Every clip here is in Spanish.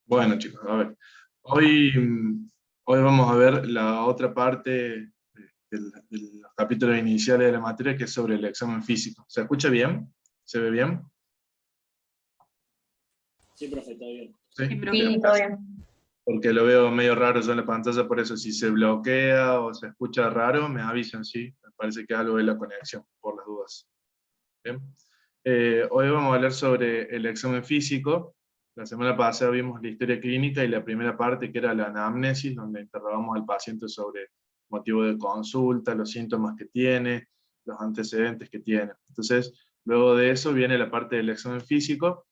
Bueno, chicos, a ver. Hoy, hoy vamos a ver la otra parte de los capítulos iniciales de la materia, que es sobre el examen físico. ¿Se escucha bien? ¿Se ve bien? Sí, profe, todo bien. Sí, Sí, bien, todo gracias. bien. Porque lo veo medio raro yo en la pantalla, por eso si se bloquea o se escucha raro, me avisan, sí. Me parece que algo es la conexión, por las dudas. Bien. Hoy vamos a hablar sobre el examen físico. La semana pasada vimos la historia clínica y la primera parte, que era la anamnesis, donde interrogamos al paciente sobre motivo de consulta, los síntomas que tiene, los antecedentes que tiene. Entonces, luego de eso viene la parte del examen físico,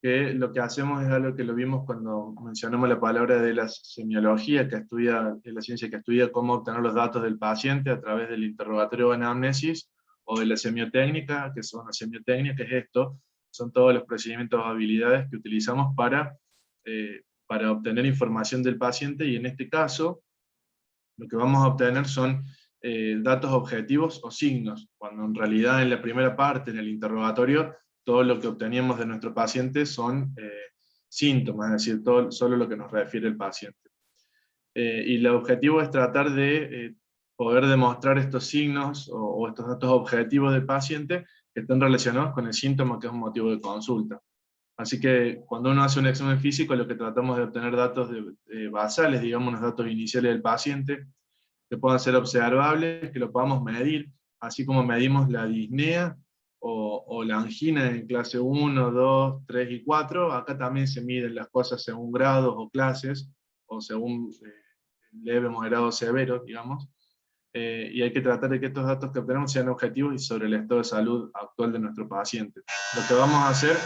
que lo que hacemos es algo que lo vimos cuando mencionamos la palabra de la semiología, que estudia, es la ciencia que estudia cómo obtener los datos del paciente a través del interrogatorio o anamnesis, o de la semiotécnica, que son la semiotécnica, que es esto, son todos los procedimientos o habilidades que utilizamos para obtener información del paciente, y en este caso, lo que vamos a obtener son datos objetivos o signos, cuando en realidad en la primera parte, en el interrogatorio, todo lo que obteníamos de nuestro paciente son síntomas, es decir, solo lo que nos refiere el paciente. Y el objetivo es tratar de poder demostrar estos signos o estos datos objetivos del paciente que estén relacionados con el síntoma que es un motivo de consulta. Así que cuando uno hace un examen físico, lo que tratamos de obtener datos basales, digamos, los datos iniciales del paciente, que puedan ser observables, que lo podamos medir, así como medimos la disnea o la angina en clase 1, 2, 3 y 4, acá también se miden las cosas según grados o clases, o según leve, moderado, severo, digamos, y hay que tratar de que estos datos que obtenemos sean objetivos y sobre el estado de salud actual de nuestro paciente. Lo que vamos a hacer...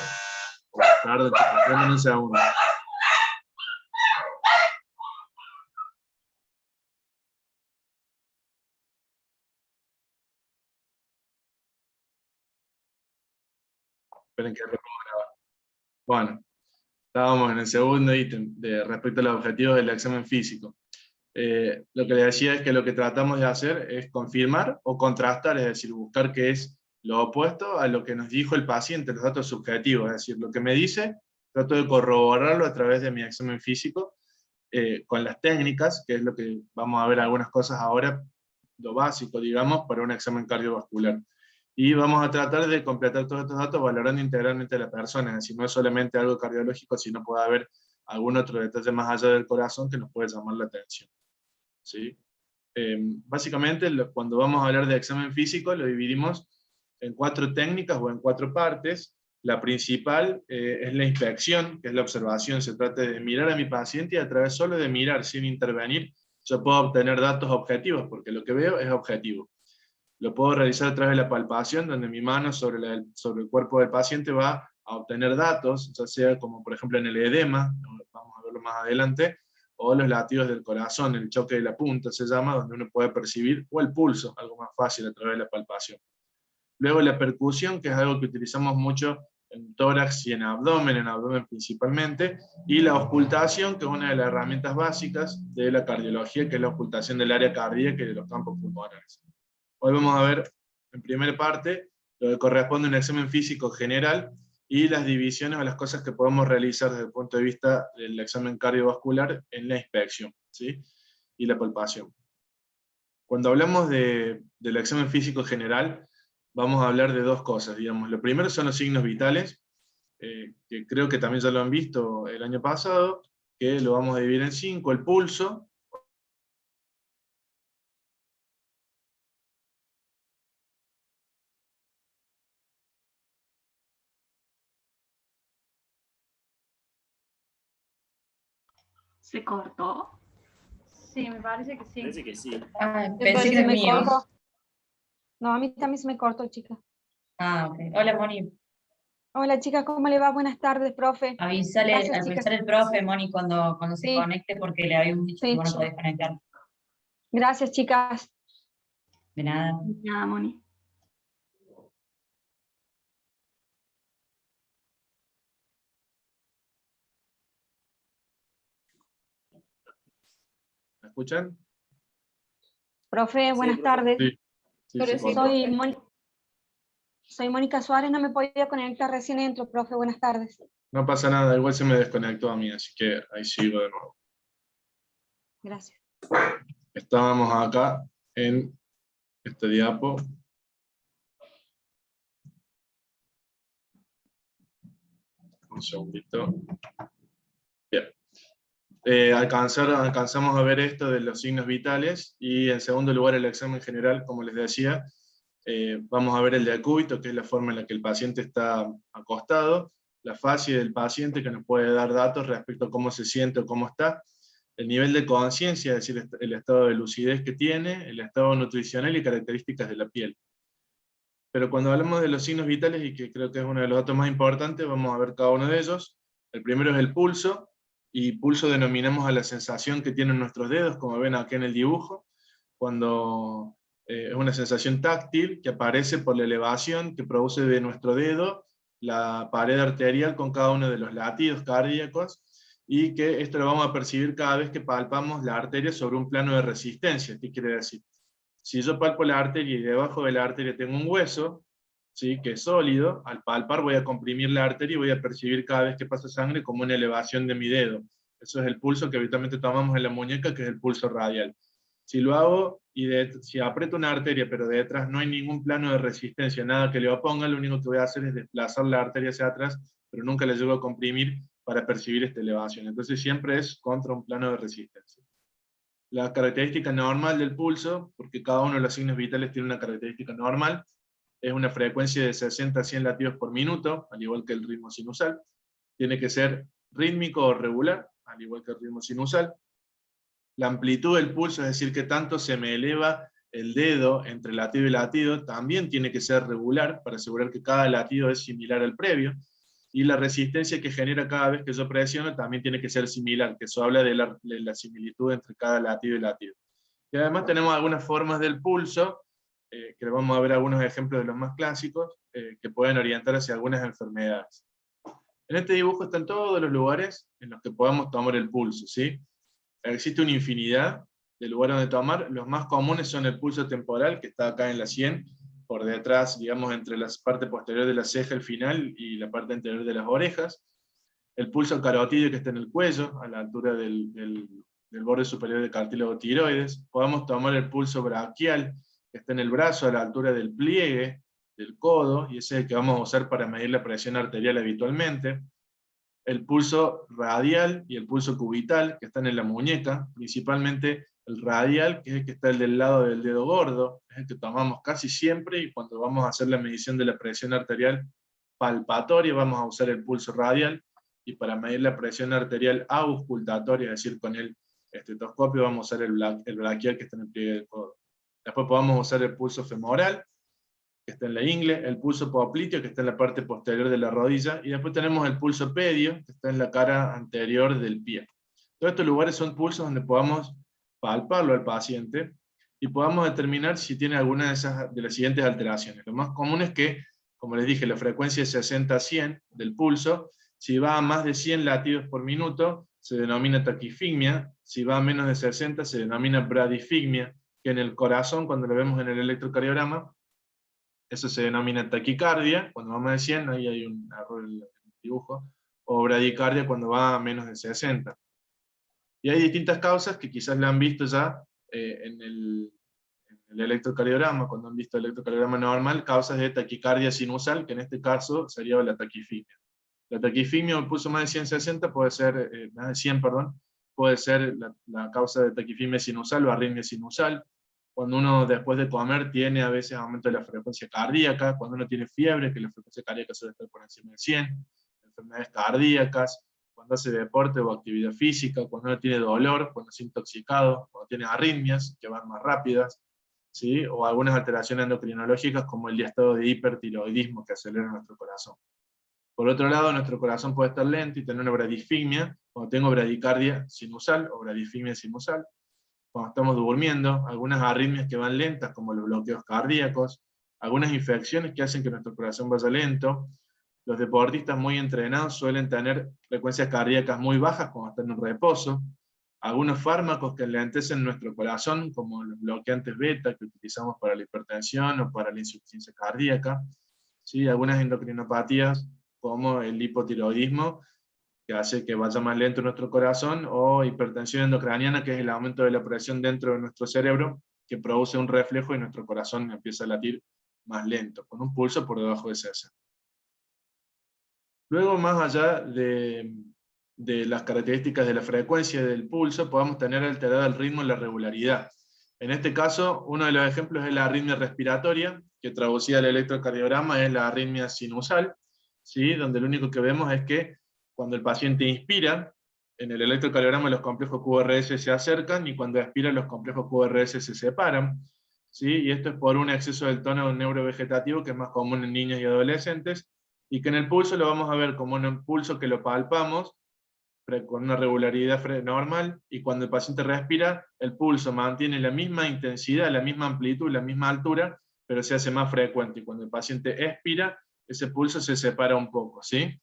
Perdón, chicos, denme un segundo. Esperen que reponga. Bueno, estábamos en el segundo ítem de respecto a los objetivos del examen físico. Lo que les decía es que lo que tratamos de hacer es confirmar o contrastar, es decir, buscar qué es lo opuesto a lo que nos dijo el paciente, los datos subjetivos, es decir, lo que me dice, trato de corroborarlo a través de mi examen físico, con las técnicas, que es lo que vamos a ver algunas cosas ahora, lo básico, digamos, para un examen cardiovascular. Y vamos a tratar de completar todos estos datos valorando integralmente a la persona, es decir, no es solamente algo cardiológico, sino puede haber algún otro detalle más allá del corazón que nos puede llamar la atención. ¿Sí? Básicamente, cuando vamos a hablar de examen físico, lo dividimos en 4 técnicas o en 4 partes. La principal es la inspección, que es la observación. Se trata de mirar a mi paciente y a través solo de mirar, sin intervenir, yo puedo obtener datos objetivos, porque lo que veo es objetivo. Lo puedo realizar a través de la palpación, donde mi mano sobre el cuerpo del paciente va a obtener datos, ya sea como por ejemplo en el edema, vamos a verlo más adelante, o los latidos del corazón, el choque de la punta se llama, donde uno puede percibir, o el pulso, algo más fácil a través de la palpación. Luego la percusión, que es algo que utilizamos mucho en tórax y en abdomen principalmente, y la auscultación, que es una de las herramientas básicas de la cardiología, que es la auscultación del área cardíaca y de los campos pulmonares. Hoy vamos a ver, en primera parte, lo que corresponde a un examen físico general y las divisiones o las cosas que podemos realizar desde el punto de vista del examen cardiovascular en la inspección, ¿sí? Y la palpación. Cuando hablamos del examen físico general, vamos a hablar de 2 cosas, digamos. Lo primero son los signos vitales, que creo que también ya lo han visto el año pasado, que lo vamos a dividir en 5, el pulso. ¿Se cortó? Sí, me parece que sí. Parece que sí. Ah, Me pensé parece que era me mío. cortó. No, a mí también se me cortó, chica. Ah, ok. Hola, Moni. Hola, chicas, ¿cómo le va? Buenas tardes, profe. Avisale, Gracias, avisale chicas. al profe, Moni, cuando se Sí. conecte, porque le habíamos dicho que Sí. vos no podés conectar. Gracias, chicas. De nada. De nada, Moni. ¿Me escuchan? Profe, buenas tardes. Sí, sí, se cortó. Soy Moni. Soy Mónica Suárez, no me podía conectar, recién entro, profe, buenas tardes. No pasa nada, igual se me desconectó a mí, así que ahí sigo de nuevo. Gracias. Estábamos acá en este diapo. Un segundito. Bien. Alcanzamos a ver esto de los signos vitales, y en segundo lugar el examen general, como les decía, vamos a ver el decúbito, que es la forma en la que el paciente está acostado, la fascia del paciente, que nos puede dar datos respecto a cómo se siente o cómo está, el nivel de conciencia, es decir, el estado de lucidez que tiene, el estado nutricional y características de la piel. Pero cuando hablamos de los signos vitales, y que creo que es uno de los datos más importantes, vamos a ver cada uno de ellos. El primero es el pulso, y pulso denominamos a la sensación que tienen nuestros dedos, como ven aquí en el dibujo, cuando es una sensación táctil que aparece por la elevación que produce de nuestro dedo la pared arterial con cada uno de los latidos cardíacos, y que esto lo vamos a percibir cada vez que palpamos la arteria sobre un plano de resistencia. ¿Qué quiere decir? Si yo palpo la arteria y debajo de la arteria tengo un hueso, ¿sí?, que es sólido, al palpar voy a comprimir la arteria y voy a percibir cada vez que pasa sangre como una elevación de mi dedo. Eso es el pulso que habitualmente tomamos en la muñeca, que es el pulso radial. Si lo hago, y si aprieto una arteria, pero de detrás no hay ningún plano de resistencia, nada que le oponga, lo único que voy a hacer es desplazar la arteria hacia atrás, pero nunca la llego a comprimir para percibir esta elevación. Entonces siempre es contra un plano de resistencia. La característica normal del pulso, porque cada uno de los signos vitales tiene una característica normal, es una frecuencia de 60 a 100 latidos por minuto, al igual que el ritmo sinusal. Tiene que ser rítmico o regular, al igual que el ritmo sinusal. La amplitud del pulso, es decir, que tanto se me eleva el dedo entre latido y latido, también tiene que ser regular, para asegurar que cada latido es similar al previo. Y la resistencia que genera cada vez que yo presiono también tiene que ser similar, que eso habla de la similitud entre cada latido y latido. Y además tenemos algunas formas del pulso, que vamos a ver algunos ejemplos de los más clásicos, que pueden orientar hacia algunas enfermedades. En este dibujo están todos los lugares en los que podamos tomar el pulso, ¿sí? Existe una infinidad de lugares donde tomar. Los más comunes son el pulso temporal, que está acá en la sien, por detrás, digamos, entre la parte posterior de la ceja, el final, y la parte anterior de las orejas. El pulso carotídeo, que está en el cuello, a la altura del borde superior del cartílago tiroides. Podemos tomar el pulso braquial, que está en el brazo, a la altura del pliegue del codo, y ese es el que vamos a usar para medir la presión arterial habitualmente. El pulso radial y el pulso cubital, que están en la muñeca, principalmente el radial, que es el que está del lado del dedo gordo, es el que tomamos casi siempre, y cuando vamos a hacer la medición de la presión arterial palpatoria vamos a usar el pulso radial, y para medir la presión arterial auscultatoria, es decir, con el estetoscopio, vamos a usar el braquial, que está en el pliegue del codo. Después podemos usar el pulso femoral, que está en la ingle, el pulso popliteo, que está en la parte posterior de la rodilla, y después tenemos el pulso pedio, que está en la cara anterior del pie. Todos estos lugares son pulsos donde podamos palparlo al paciente, y podamos determinar si tiene alguna de las siguientes alteraciones. Lo más común es que, como les dije, la frecuencia es 60 a 100 del pulso. Si va a más de 100 latidos por minuto, se denomina taquifigmia. Si va a menos de 60, se denomina bradifigmia, que en el corazón, cuando lo vemos en el electrocardiograma, eso se denomina taquicardia. Cuando va a más de 100, ahí hay un error en el dibujo, o bradicardia cuando va a menos de 60. Y hay distintas causas que quizás la han visto ya en el electrocardiograma, cuando han visto el electrocardiograma normal, causas de taquicardia sinusal, que en este caso sería la taquifimia. La taquifimia, o pulso más de 160, puede ser, más de 100, perdón, puede ser la causa de taquifimia sinusal o arritmia sinusal. Cuando uno después de comer tiene a veces aumento de la frecuencia cardíaca, cuando uno tiene fiebre, que la frecuencia cardíaca suele estar por encima de 100, enfermedades cardíacas, cuando hace deporte o actividad física, cuando uno tiene dolor, cuando está intoxicado, cuando tiene arritmias que van más rápidas, ¿sí? O algunas alteraciones endocrinológicas como el estado de hipertiroidismo que acelera nuestro corazón. Por otro lado, nuestro corazón puede estar lento y tener una bradifigmia, cuando tengo bradicardia sinusal o bradifigmia sinusal. Cuando estamos durmiendo, algunas arritmias que van lentas, como los bloqueos cardíacos, algunas infecciones que hacen que nuestro corazón vaya lento. Los deportistas muy entrenados suelen tener frecuencias cardíacas muy bajas cuando están en reposo. Algunos fármacos que enlentecen nuestro corazón, como los bloqueantes beta que utilizamos para la hipertensión o para la insuficiencia cardíaca, ¿sí? Algunas endocrinopatías, como el hipotiroidismo, que hace que vaya más lento nuestro corazón, o hipertensión endocraniana, que es el aumento de la presión dentro de nuestro cerebro, que produce un reflejo y nuestro corazón empieza a latir más lento, con un pulso por debajo de 60. Luego, más allá de las características de la frecuencia del pulso, podemos tener alterada el ritmo y la regularidad. En este caso, uno de los ejemplos es la arritmia respiratoria, que traducida al electrocardiograma es la arritmia sinusal, ¿sí? Donde lo único que vemos es que cuando el paciente inspira, en el electrocardiograma los complejos QRS se acercan, y cuando expira los complejos QRS se separan, ¿sí? Y esto es por un exceso del tono neurovegetativo, que es más común en niños y adolescentes, y que en el pulso lo vamos a ver como un pulso que lo palpamos, con una regularidad normal, y cuando el paciente respira, el pulso mantiene la misma intensidad, la misma amplitud, la misma altura, pero se hace más frecuente, y cuando el paciente expira, ese pulso se separa un poco, ¿sí?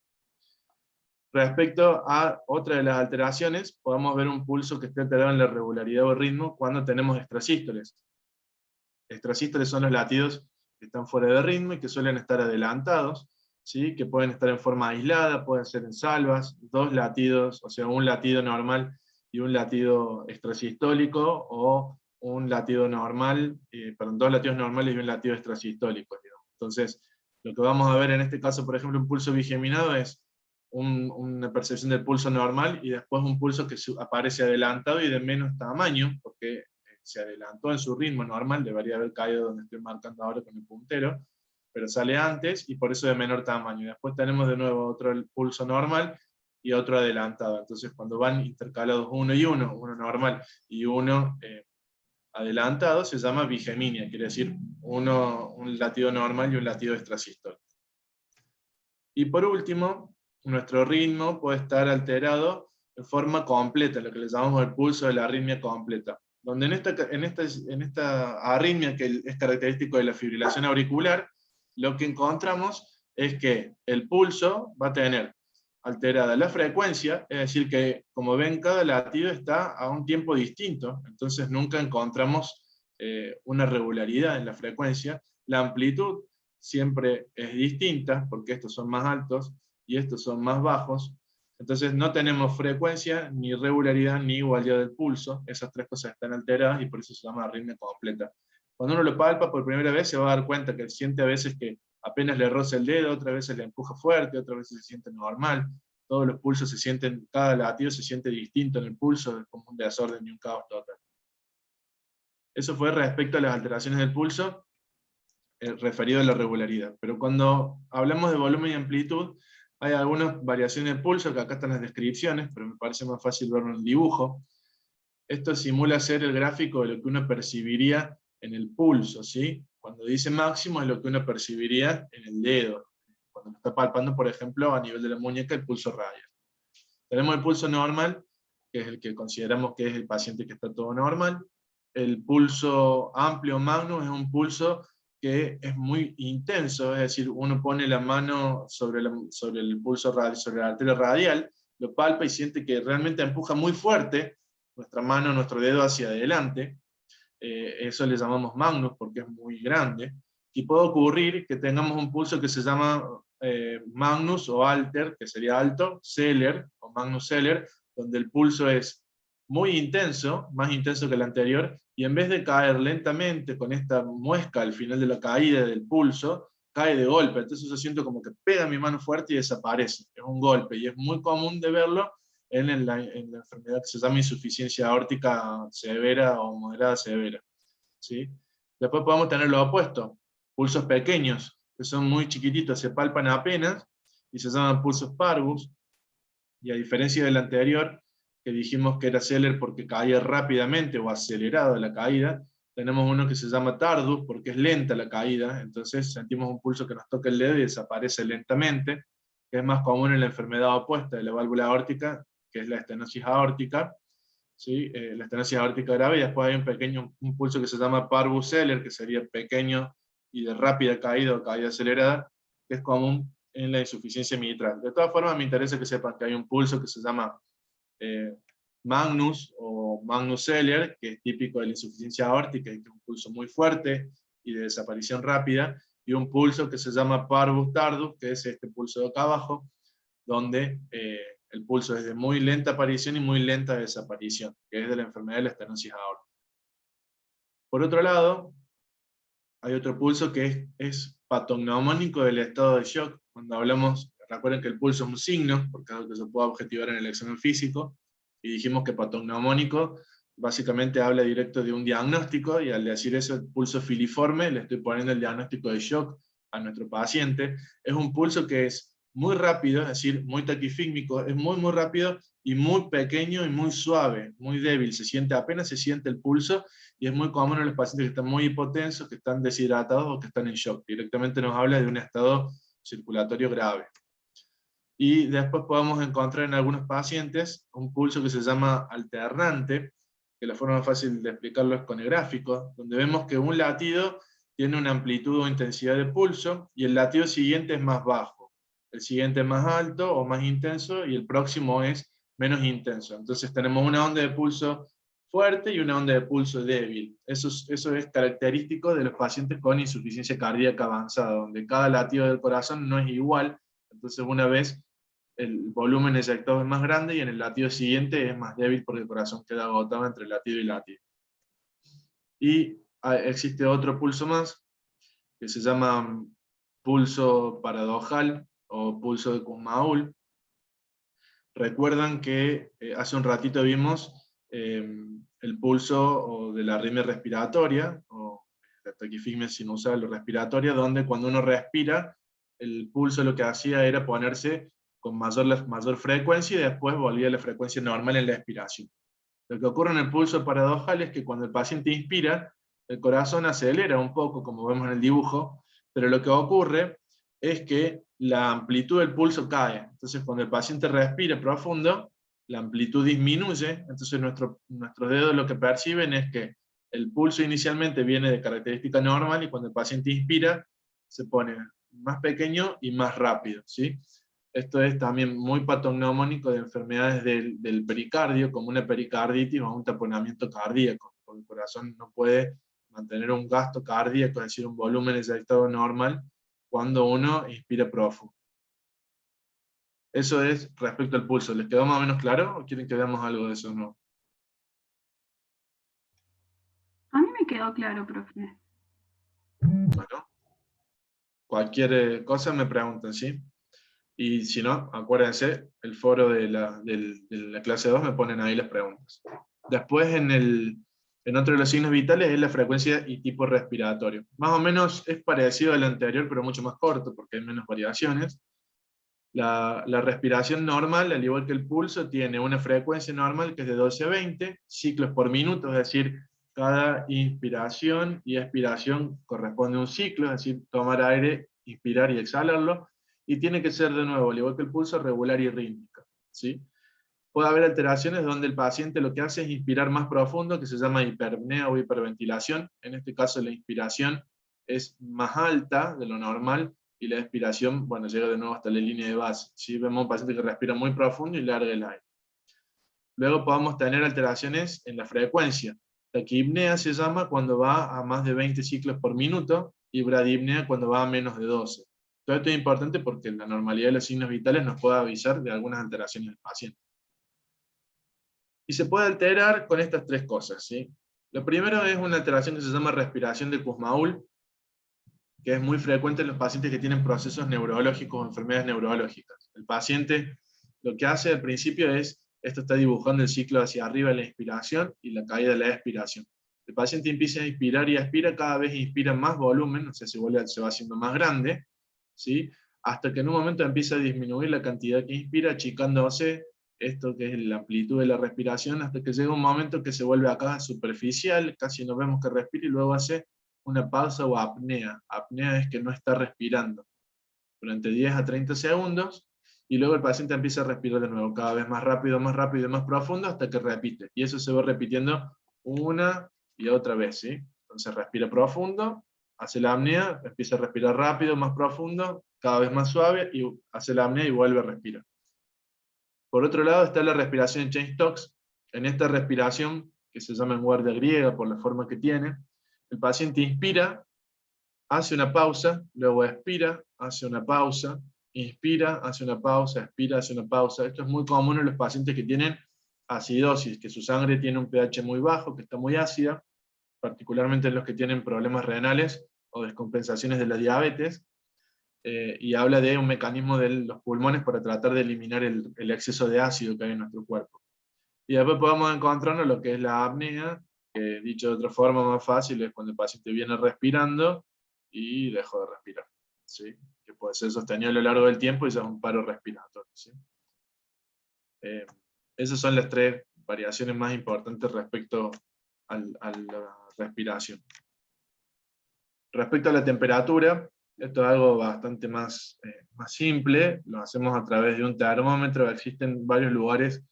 Respecto a otra de las alteraciones, podemos ver un pulso que esté alterado en la regularidad o ritmo cuando tenemos extrasístoles. Extrasístoles son los latidos que están fuera de ritmo y que suelen estar adelantados, ¿sí? Que pueden estar en forma aislada, pueden ser en salvas, dos latidos, o sea, un latido normal y un latido extrasistólico, o un latido normal, dos latidos normales y un latido extrasistólico, digamos. Entonces, lo que vamos a ver en este caso, por ejemplo, un pulso bigeminado es una percepción del pulso normal, y después un pulso que aparece adelantado y de menos tamaño, porque se adelantó en su ritmo normal, debería haber caído donde estoy marcando ahora con el puntero, pero sale antes, y por eso de menor tamaño. Y después tenemos de nuevo otro pulso normal y otro adelantado. Entonces cuando van intercalados uno y uno normal y uno adelantado, se llama bigeminia, quiere decir un latido normal y un latido extrasistólico. Y por último, nuestro ritmo puede estar alterado de forma completa, lo que le llamamos el pulso de la arritmia completa, donde en esta arritmia, que es característico de la fibrilación auricular, lo que encontramos es que el pulso va a tener alterada la frecuencia, es decir que, como ven, cada latido está a un tiempo distinto, entonces nunca encontramos una regularidad en la frecuencia. La amplitud siempre es distinta, porque estos son más altos y estos son más bajos, entonces no tenemos frecuencia, ni regularidad, ni igualdad del pulso. Esas tres cosas están alteradas, y por eso se llama arritmia completa. Cuando uno lo palpa por primera vez, se va a dar cuenta que siente a veces que apenas le roza el dedo, otras veces le empuja fuerte, otras veces se siente normal. Todos los pulsos se sienten, cada latido se siente distinto en el pulso, es como un desorden y un caos total. Eso fue respecto a las alteraciones del pulso, referido a la regularidad. Pero cuando hablamos de volumen y amplitud, hay algunas variaciones de pulso, que acá están las descripciones, pero me parece más fácil verlo en el dibujo. Esto simula ser el gráfico de lo que uno percibiría en el pulso, ¿sí? Cuando dice máximo es lo que uno percibiría en el dedo, cuando lo está palpando, por ejemplo, a nivel de la muñeca, el pulso radial. Tenemos el pulso normal, que es el que consideramos que es el paciente que está todo normal. El pulso amplio magnum es un pulso que es muy intenso, es decir, uno pone la mano sobre el pulso radial, sobre la arteria radial, lo palpa y siente que realmente empuja muy fuerte nuestra mano, nuestro dedo hacia adelante. Eso le llamamos magnus porque es muy grande. Y puede ocurrir que tengamos un pulso que se llama magnus o alter, que sería alto, Celer o magnus Celer, donde el pulso es muy intenso, más intenso que el anterior, y en vez de caer lentamente con esta muesca al final de la caída del pulso, cae de golpe. Entonces yo siento como que pega mi mano fuerte y desaparece. Es un golpe, y es muy común de verlo en la enfermedad que se llama insuficiencia aórtica severa o moderada severa, ¿sí? Después podemos tener lo opuesto, pulsos pequeños, que son muy chiquititos, se palpan apenas, y se llaman pulsos parvus, y a diferencia del anterior, que dijimos que era Celer porque caía rápidamente o acelerado la caída, tenemos uno que se llama tardus porque es lenta la caída, entonces sentimos un pulso que nos toca el dedo y desaparece lentamente, que es más común en la enfermedad opuesta de la válvula aórtica, que es la estenosis aórtica, ¿sí? La estenosis aórtica grave, y después hay un pulso que se llama parvus Celer, que sería pequeño y de rápida caída o caída acelerada, que es común en la insuficiencia mitral. De todas formas, me interesa que sepan que hay un pulso que se llama Magnus o Magnus Celer, que es típico de la insuficiencia aórtica, y que es un pulso muy fuerte y de desaparición rápida, y un pulso que se llama parvus tardus, que es este pulso de acá abajo, donde el pulso es de muy lenta aparición y muy lenta desaparición, que es de la enfermedad de la estenosis aórtica. Por otro lado, hay otro pulso que es patognomónico del estado de shock. Cuando hablamos, recuerden que el pulso es un signo, porque es algo que se puede objetivar en el examen físico, y dijimos que patognomónico básicamente habla directo de un diagnóstico, y al decir eso, el pulso filiforme, le estoy poniendo el diagnóstico de shock a nuestro paciente. Es un pulso que es muy rápido, es decir, muy taquifícmico, es muy muy rápido, y muy pequeño y muy suave, muy débil, apenas se siente el pulso, y es muy común en los pacientes que están muy hipotensos, que están deshidratados o que están en shock. Directamente nos habla de un estado circulatorio grave. Y después podemos encontrar en algunos pacientes un pulso que se llama alternante, que la forma más fácil de explicarlo es con el gráfico, donde vemos que un latido tiene una amplitud o intensidad de pulso, y el latido siguiente es más bajo. El siguiente es más alto o más intenso, y el próximo es menos intenso. Entonces tenemos una onda de pulso fuerte y una onda de pulso débil. Eso es característico de los pacientes con insuficiencia cardíaca avanzada, donde cada latido del corazón no es igual. Entonces una vez el volumen eyectado es más grande, y en el latido siguiente es más débil porque el corazón queda agotado entre latido y latido. Y existe otro pulso más, que se llama pulso paradojal o pulso de Kussmaul. Recuerdan que hace un ratito vimos el pulso de la arritmia respiratoria, o la taquifigmia sinusal o respiratoria, donde cuando uno respira, el pulso lo que hacía era ponerse con mayor frecuencia, y después volvía a la frecuencia normal en la expiración. Lo que ocurre en el pulso paradojal es que cuando el paciente inspira, el corazón acelera un poco, como vemos en el dibujo, pero lo que ocurre es que la amplitud del pulso cae. Entonces cuando el paciente respira profundo, la amplitud disminuye, entonces nuestros dedos lo que perciben es que el pulso inicialmente viene de característica normal, y cuando el paciente inspira, se pone más pequeño y más rápido, ¿sí? Esto es también muy patognomónico de enfermedades del pericardio, como una pericarditis o un taponamiento cardíaco, porque el corazón no puede mantener un gasto cardíaco, es decir, un volumen eyectado normal, cuando uno inspira profundo. Eso es respecto al pulso. ¿Les quedó más o menos claro o quieren que veamos algo de eso? No. A mí me quedó claro, profe. Bueno, cualquier cosa me preguntan, ¿sí? Y si no, acuérdense, el foro de la clase 2 me ponen ahí las preguntas. Después, en otro de los signos vitales es la frecuencia y tipo respiratorio. Más o menos es parecido al anterior, pero mucho más corto, porque hay menos variaciones. La respiración normal, al igual que el pulso, tiene una frecuencia normal que es de 12 a 20 ciclos por minuto, es decir, cada inspiración y expiración corresponde a un ciclo, es decir, tomar aire, inspirar y exhalarlo, y tiene que ser de nuevo, al igual que el pulso, regular y rítmica, ¿sí? Puede haber alteraciones donde el paciente lo que hace es inspirar más profundo, que se llama hiperpnea o hiperventilación. En este caso la inspiración es más alta de lo normal, y la expiración, bueno, llega de nuevo hasta la línea de base. ¿Sí? Vemos un paciente que respira muy profundo y larga el aire. Luego podemos tener alteraciones en la frecuencia. Taquipnea se llama cuando va a más de 20 ciclos por minuto, y bradipnea cuando va a menos de 12. Todo esto es importante porque la normalidad de los signos vitales nos puede avisar de algunas alteraciones del paciente. Y se puede alterar con estas tres cosas, ¿sí? Lo primero es una alteración que se llama respiración de Kussmaul, que es muy frecuente en los pacientes que tienen procesos neurológicos o enfermedades neurológicas. El paciente lo que hace al principio es, esto está dibujando el ciclo hacia arriba de la inspiración y la caída de la expiración. El paciente empieza a inspirar y expira, cada vez inspira más volumen, o sea, se va haciendo más grande, ¿sí? Hasta que en un momento empieza a disminuir la cantidad que inspira, achicándose esto que es la amplitud de la respiración, hasta que llega un momento que se vuelve acá superficial, casi no vemos que respira, y luego hace una pausa o apnea. Apnea es que no está respirando durante 10 a 30 segundos, y luego el paciente empieza a respirar de nuevo, cada vez más rápido y más profundo, hasta que repite. Y eso se va repitiendo una y otra vez, ¿sí? Entonces respira profundo, hace la apnea, empieza a respirar rápido, más profundo, cada vez más suave, y hace la apnea y vuelve a respirar. Por otro lado está la respiración en Cheyne-Stokes. En esta respiración, que se llama en guardia griega por la forma que tiene, el paciente inspira, hace una pausa, luego expira, hace una pausa, inspira, hace una pausa, expira, hace una pausa. Esto es muy común en los pacientes que tienen acidosis, que su sangre tiene un pH muy bajo, que está muy ácida, particularmente en los que tienen problemas renales o descompensaciones de la diabetes, y habla de un mecanismo de los pulmones para tratar de eliminar el exceso de ácido que hay en nuestro cuerpo. Y después podemos encontrarnos lo que es la apnea, que dicho de otra forma más fácil es cuando el paciente viene respirando y dejó de respirar, ¿sí? Que puede ser sostenido a lo largo del tiempo y ya es un paro respiratorio, ¿sí? Esas son las 3 variaciones más importantes respecto a la respiración. Respecto a la temperatura, esto es algo bastante más simple, lo hacemos a través de un termómetro, existen varios lugares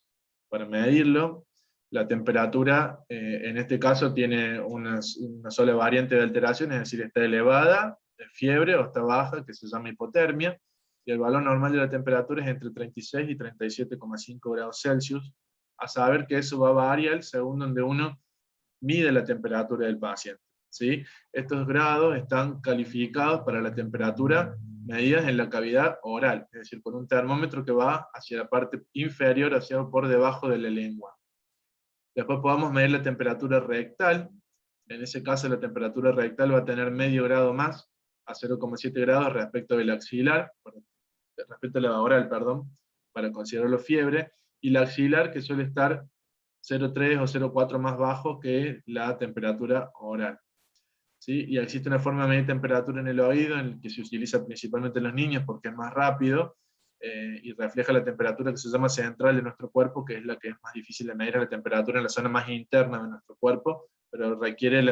para medirlo. La temperatura, en este caso, tiene una sola variante de alteración, es decir, está elevada, de fiebre, o está baja, que se llama hipotermia, y el valor normal de la temperatura es entre 36 y 37,5 grados Celsius, a saber que eso va a variar según donde uno mide la temperatura del paciente, ¿sí? Estos grados están calificados para la temperatura medidas en la cavidad oral, es decir, con un termómetro que va hacia la parte inferior, hacia por debajo de la lengua. Después podemos medir la temperatura rectal. En ese caso la temperatura rectal va a tener medio grado más, a 0,7 grados respecto del axilar, respecto a la oral, perdón, para considerarlo fiebre, y la axilar que suele estar 0,3 o 0,4 más bajo que la temperatura oral. ¿Sí? Y existe una forma de medir temperatura en el oído, en el que se utiliza principalmente en los niños porque es más rápido, y refleja la temperatura que se llama central de nuestro cuerpo, que es la que es más difícil de medir, la temperatura en la zona más interna de nuestro cuerpo, pero requiere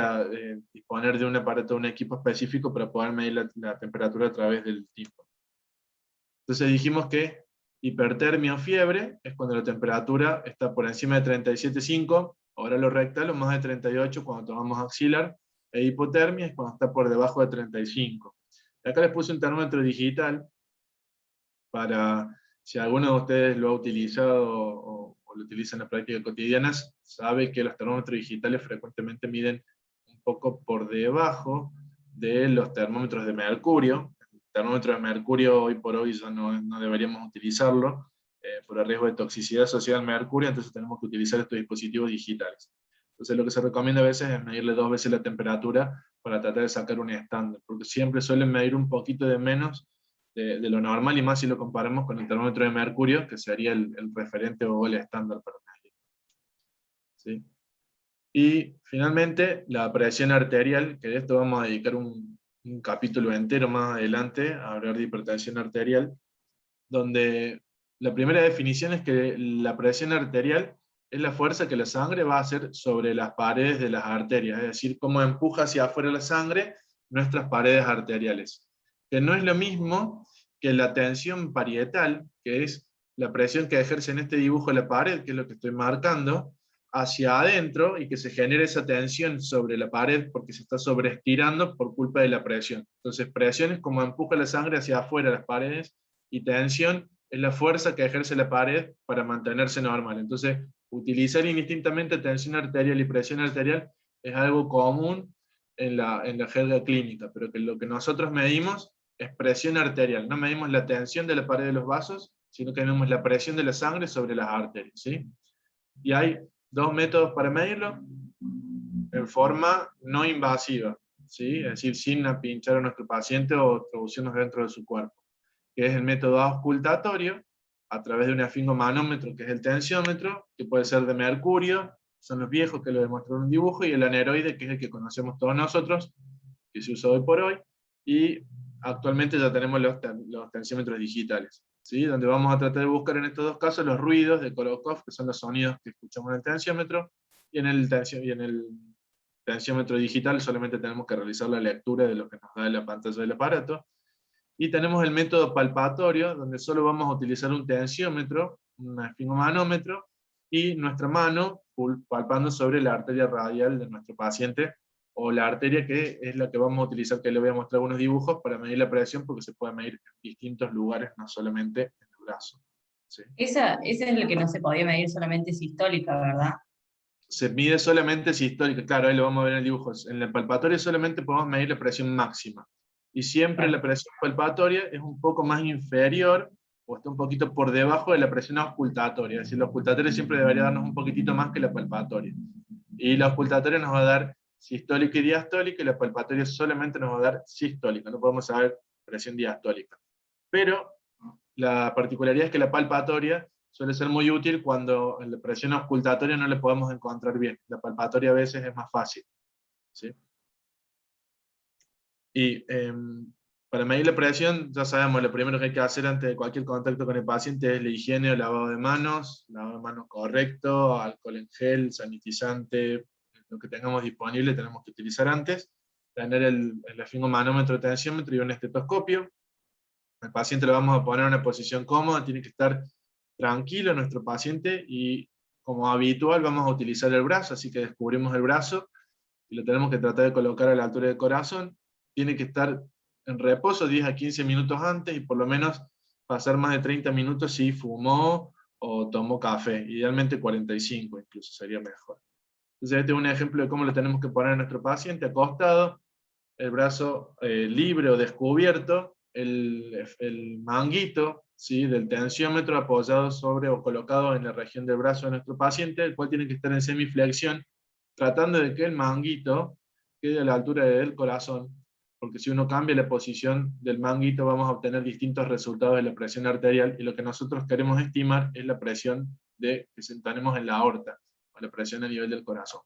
disponer de un aparato, un equipo específico para poder medir la temperatura a través del tipo. Entonces dijimos que hipertermia o fiebre es cuando la temperatura está por encima de 37,5, oral o rectal, o más de 38 cuando tomamos axilar, e hipotermia es cuando está por debajo de 35. Acá les puse un termómetro digital, para si alguno de ustedes lo ha utilizado o lo utiliza en la práctica cotidiana, sabe que los termómetros digitales frecuentemente miden un poco por debajo de los termómetros de mercurio. El termómetro de mercurio hoy por hoy ya no deberíamos utilizarlo, por el riesgo de toxicidad asociada al mercurio, entonces tenemos que utilizar estos dispositivos digitales. Entonces lo que se recomienda a veces es medirle 2 veces la temperatura para tratar de sacar un estándar, porque siempre suelen medir un poquito de menos de lo normal, y más si lo comparamos con el termómetro de mercurio, que sería el referente o el estándar para medir. ¿Sí? Y finalmente, la presión arterial, que de esto vamos a dedicar un capítulo entero más adelante, a hablar de hipertensión arterial, donde la primera definición es que la presión arterial es la fuerza que la sangre va a hacer sobre las paredes de las arterias, es decir, cómo empuja hacia afuera la sangre nuestras paredes arteriales. Que no es lo mismo que la tensión parietal, que es la presión que ejerce en este dibujo la pared, que es lo que estoy marcando, hacia adentro, y que se genera esa tensión sobre la pared porque se está sobreestirando por culpa de la presión. Entonces, presión es como empuja la sangre hacia afuera las paredes, y tensión es la fuerza que ejerce la pared para mantenerse normal. Entonces, utilizar indistintamente tensión arterial y presión arterial es algo común en la jerga clínica, pero que lo que nosotros medimos es presión arterial. No medimos la tensión de la pared de los vasos, sino que medimos la presión de la sangre sobre las arterias, ¿sí? Y hay 2 métodos para medirlo, en forma no invasiva, ¿sí? Es decir, sin pinchar a nuestro paciente o introducirnos dentro de su cuerpo, que es el método auscultatorio, a través de un esfingomanómetro, que es el tensiómetro, que puede ser de mercurio, son los viejos que lo demuestran en un dibujo, y el aneroide, que es el que conocemos todos nosotros, que se usa hoy por hoy, y actualmente ya tenemos los tensiómetros digitales, ¿sí? Donde vamos a tratar de buscar en estos 2 casos los ruidos de Kolokov, que son los sonidos que escuchamos en el tensiómetro, y en el tensiómetro digital solamente tenemos que realizar la lectura de lo que nos da la pantalla del aparato. Y tenemos el método palpatorio, donde solo vamos a utilizar un tensiómetro, un esfingomanómetro, y nuestra mano palpando sobre la arteria radial de nuestro paciente, o la arteria que es la que vamos a utilizar, que le voy a mostrar unos dibujos para medir la presión, porque se puede medir en distintos lugares, no solamente en el brazo. ¿Sí? Esa es la que no se podía medir solamente sistólica, ¿verdad? se mide solamente sistólica, claro, ahí lo vamos a ver en el dibujo. En la palpatoria solamente podemos medir la presión máxima. Y siempre la presión palpatoria es un poco más inferior, o está un poquito por debajo de la presión auscultatoria. Es decir, la auscultatoria siempre debería darnos un poquitito más que la palpatoria. Y la auscultatoria nos va a dar sistólica y diastólica, y la palpatoria solamente nos va a dar sistólica. No podemos saber presión diastólica. Pero la particularidad es que la palpatoria suele ser muy útil cuando en la presión auscultatoria no le podemos encontrar bien. La palpatoria a veces es más fácil, ¿sí? Y para medir la presión, ya sabemos, lo primero que hay que hacer antes de cualquier contacto con el paciente es la higiene o lavado de manos correcto, alcohol en gel, sanitizante, lo que tengamos disponible tenemos que utilizar antes, tener el esfingomanómetro, tensiómetro y un estetoscopio. Al paciente lo vamos a poner en una posición cómoda, tiene que estar tranquilo nuestro paciente, y como habitual vamos a utilizar el brazo, así que descubrimos el brazo y lo tenemos que tratar de colocar a la altura del corazón. Tiene que estar en reposo 10 a 15 minutos antes, y por lo menos pasar más de 30 minutos si fumó o tomó café, idealmente 45 incluso sería mejor. Entonces este es un ejemplo de cómo lo tenemos que poner a nuestro paciente acostado, el brazo libre o descubierto, el manguito, ¿sí?, del tensiómetro apoyado sobre o colocado en la región del brazo de nuestro paciente, el cual tiene que estar en semiflexión, tratando de que el manguito quede a la altura del corazón, porque si uno cambia la posición del manguito vamos a obtener distintos resultados de la presión arterial, y lo que nosotros queremos estimar es la presión que tenemos en la aorta, o la presión a nivel del corazón.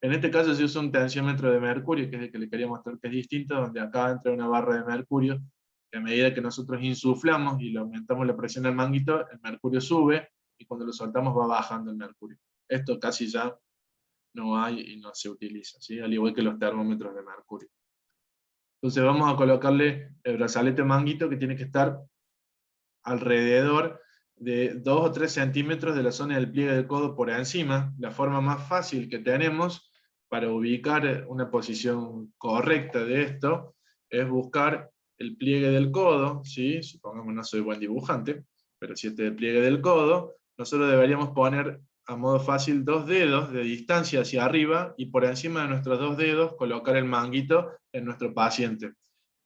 En este caso se usa un tensiómetro de mercurio, que es el que le quería mostrar que es distinto, donde acá entra una barra de mercurio, que a medida que nosotros insuflamos y le aumentamos la presión al manguito, el mercurio sube, y cuando lo soltamos va bajando el mercurio. Esto casi ya no hay y no se utiliza, ¿sí?, al igual que los termómetros de mercurio. Entonces vamos a colocarle el brazalete manguito, que tiene que estar alrededor de 2 o 3 centímetros de la zona del pliegue del codo por encima. La forma más fácil que tenemos para ubicar una posición correcta de esto es buscar el pliegue del codo, ¿sí? Supongamos, no soy buen dibujante, pero si este es el pliegue del codo, nosotros deberíamos poner a modo fácil 2 dedos de distancia hacia arriba, y por encima de nuestros 2 dedos colocar el manguito en nuestro paciente.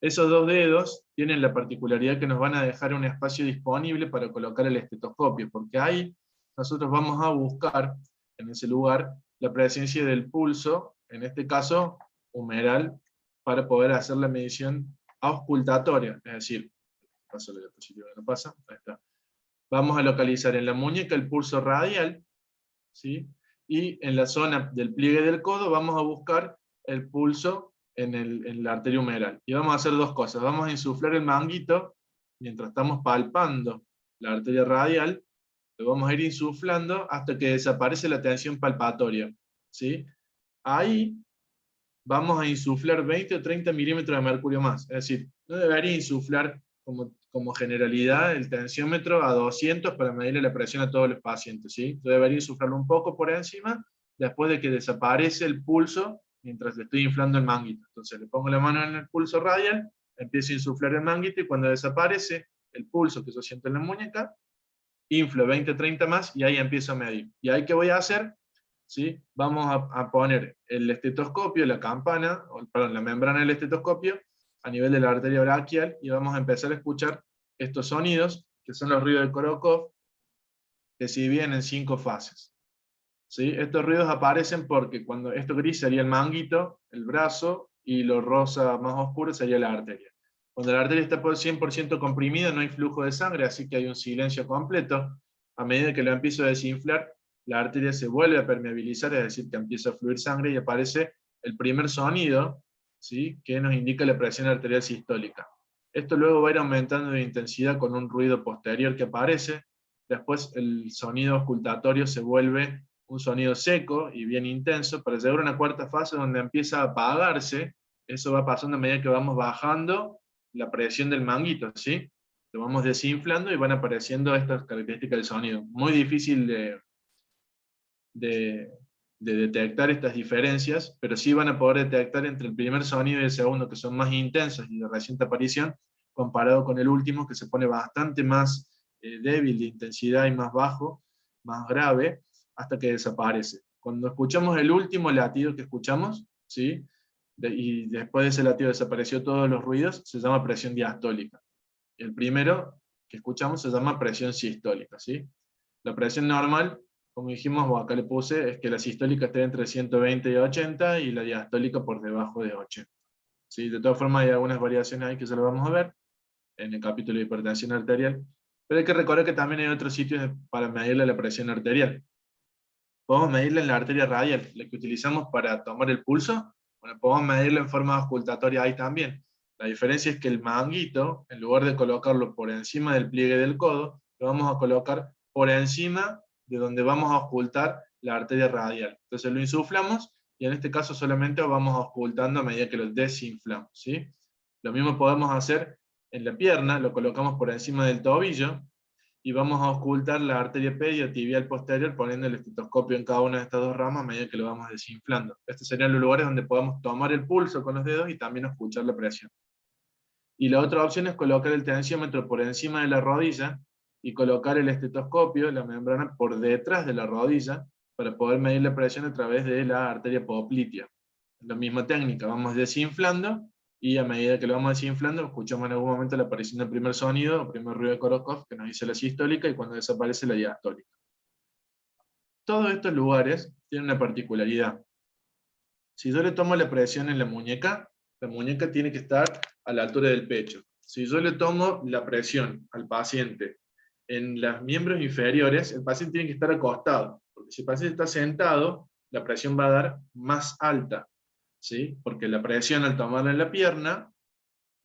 Esos 2 dedos tienen la particularidad que nos van a dejar un espacio disponible para colocar el estetoscopio, porque ahí nosotros vamos a buscar, en ese lugar, la presencia del pulso, en este caso humeral, para poder hacer la medición auscultatoria, es decir, paso la diapositiva, no pasa, ahí está. Vamos a localizar en la muñeca el pulso radial, ¿sí?, y en la zona del pliegue del codo vamos a buscar el pulso en la arteria humeral. Y vamos a hacer 2 cosas. Vamos a insuflar el manguito mientras estamos palpando la arteria radial, lo vamos a ir insuflando hasta que desaparece la tensión palpatoria, ¿sí? Ahí vamos a insuflar 20 o 30 milímetros de mercurio más. Es decir, no debería insuflar como generalidad el tensiómetro a 200 para medirle la presión a todos los pacientes, ¿sí? Yo debería insuflarlo un poco por encima, después de que desaparece el pulso, mientras le estoy inflando el manguito. Entonces le pongo la mano en el pulso radial, empiezo a insuflar el manguito, y cuando desaparece el pulso que yo siento en la muñeca, inflo 20-30 más, y ahí empiezo a medir. ¿Y ahí qué voy a hacer? ¿Sí? Vamos a poner el estetoscopio, la campana, perdón, la membrana del estetoscopio, a nivel de la arteria braquial, y vamos a empezar a escuchar estos sonidos, que son los ruidos de Korokov, que se dividen en 5 fases. ¿Sí? Estos ruidos aparecen porque cuando esto gris sería el manguito, el brazo, y lo rosa más oscuro sería la arteria. Cuando la arteria está por 100% comprimida no hay flujo de sangre, así que hay un silencio completo. A medida que lo empiezo a desinflar, la arteria se vuelve a permeabilizar, es decir, que empieza a fluir sangre, y aparece el primer sonido, ¿sí?, que nos indica la presión arterial sistólica. Esto luego va a ir aumentando de intensidad con un ruido posterior que aparece. Después el sonido auscultatorio se vuelve un sonido seco y bien intenso, para llegar a una cuarta fase donde empieza a apagarse. Eso va pasando a medida que vamos bajando la presión del manguito, ¿sí? Lo vamos desinflando y van apareciendo estas características del sonido. Muy difícil de detectar estas diferencias, pero sí van a poder detectar entre el primer sonido y el segundo, que son más intensos y de reciente aparición, comparado con el último, que se pone bastante más débil de intensidad y más bajo, más grave, hasta que desaparece. Cuando escuchamos el último latido que escuchamos, ¿sí? Y después de ese latido desapareció todos los ruidos, se llama presión diastólica. Y el primero que escuchamos se llama presión sistólica, ¿sí? La presión normal, como dijimos, o acá le puse, es que la sistólica esté entre 120 y 80 y la diastólica por debajo de 80. ¿Sí? De todas formas hay algunas variaciones ahí que ya lo vamos a ver en el capítulo de hipertensión arterial, pero hay que recordar que también hay otros sitios para medirle la presión arterial. Podemos medirla en la arteria radial, la que utilizamos para tomar el pulso. Bueno, podemos medirlo en forma auscultatoria ahí también. La diferencia es que el manguito, en lugar de colocarlo por encima del pliegue del codo, lo vamos a colocar por encima de donde vamos a auscultar la arteria radial. Entonces lo insuflamos, y en este caso solamente lo vamos auscultando a medida que lo desinflamos, ¿sí? Lo mismo podemos hacer en la pierna, lo colocamos por encima del tobillo, y vamos a auscultar la arteria pediotibial posterior poniendo el estetoscopio en cada una de estas dos ramas a medida que lo vamos desinflando. Estos serían los lugares donde podamos tomar el pulso con los dedos y también escuchar la presión. Y la otra opción es colocar el tensiómetro por encima de la rodilla y colocar el estetoscopio, la membrana, por detrás de la rodilla para poder medir la presión a través de la arteria poplitea. La misma técnica, vamos desinflando, y a medida que lo vamos desinflando, escuchamos en algún momento la aparición del primer sonido, o primer ruido de Korokov, que nos dice la sistólica, y cuando desaparece la diastólica. Todos estos lugares tienen una particularidad. Si yo le tomo la presión en la muñeca tiene que estar a la altura del pecho. Si yo le tomo la presión al paciente en los miembros inferiores, el paciente tiene que estar acostado, porque si el paciente está sentado, la presión va a dar más alta, ¿sí? Porque la presión al tomarla en la pierna,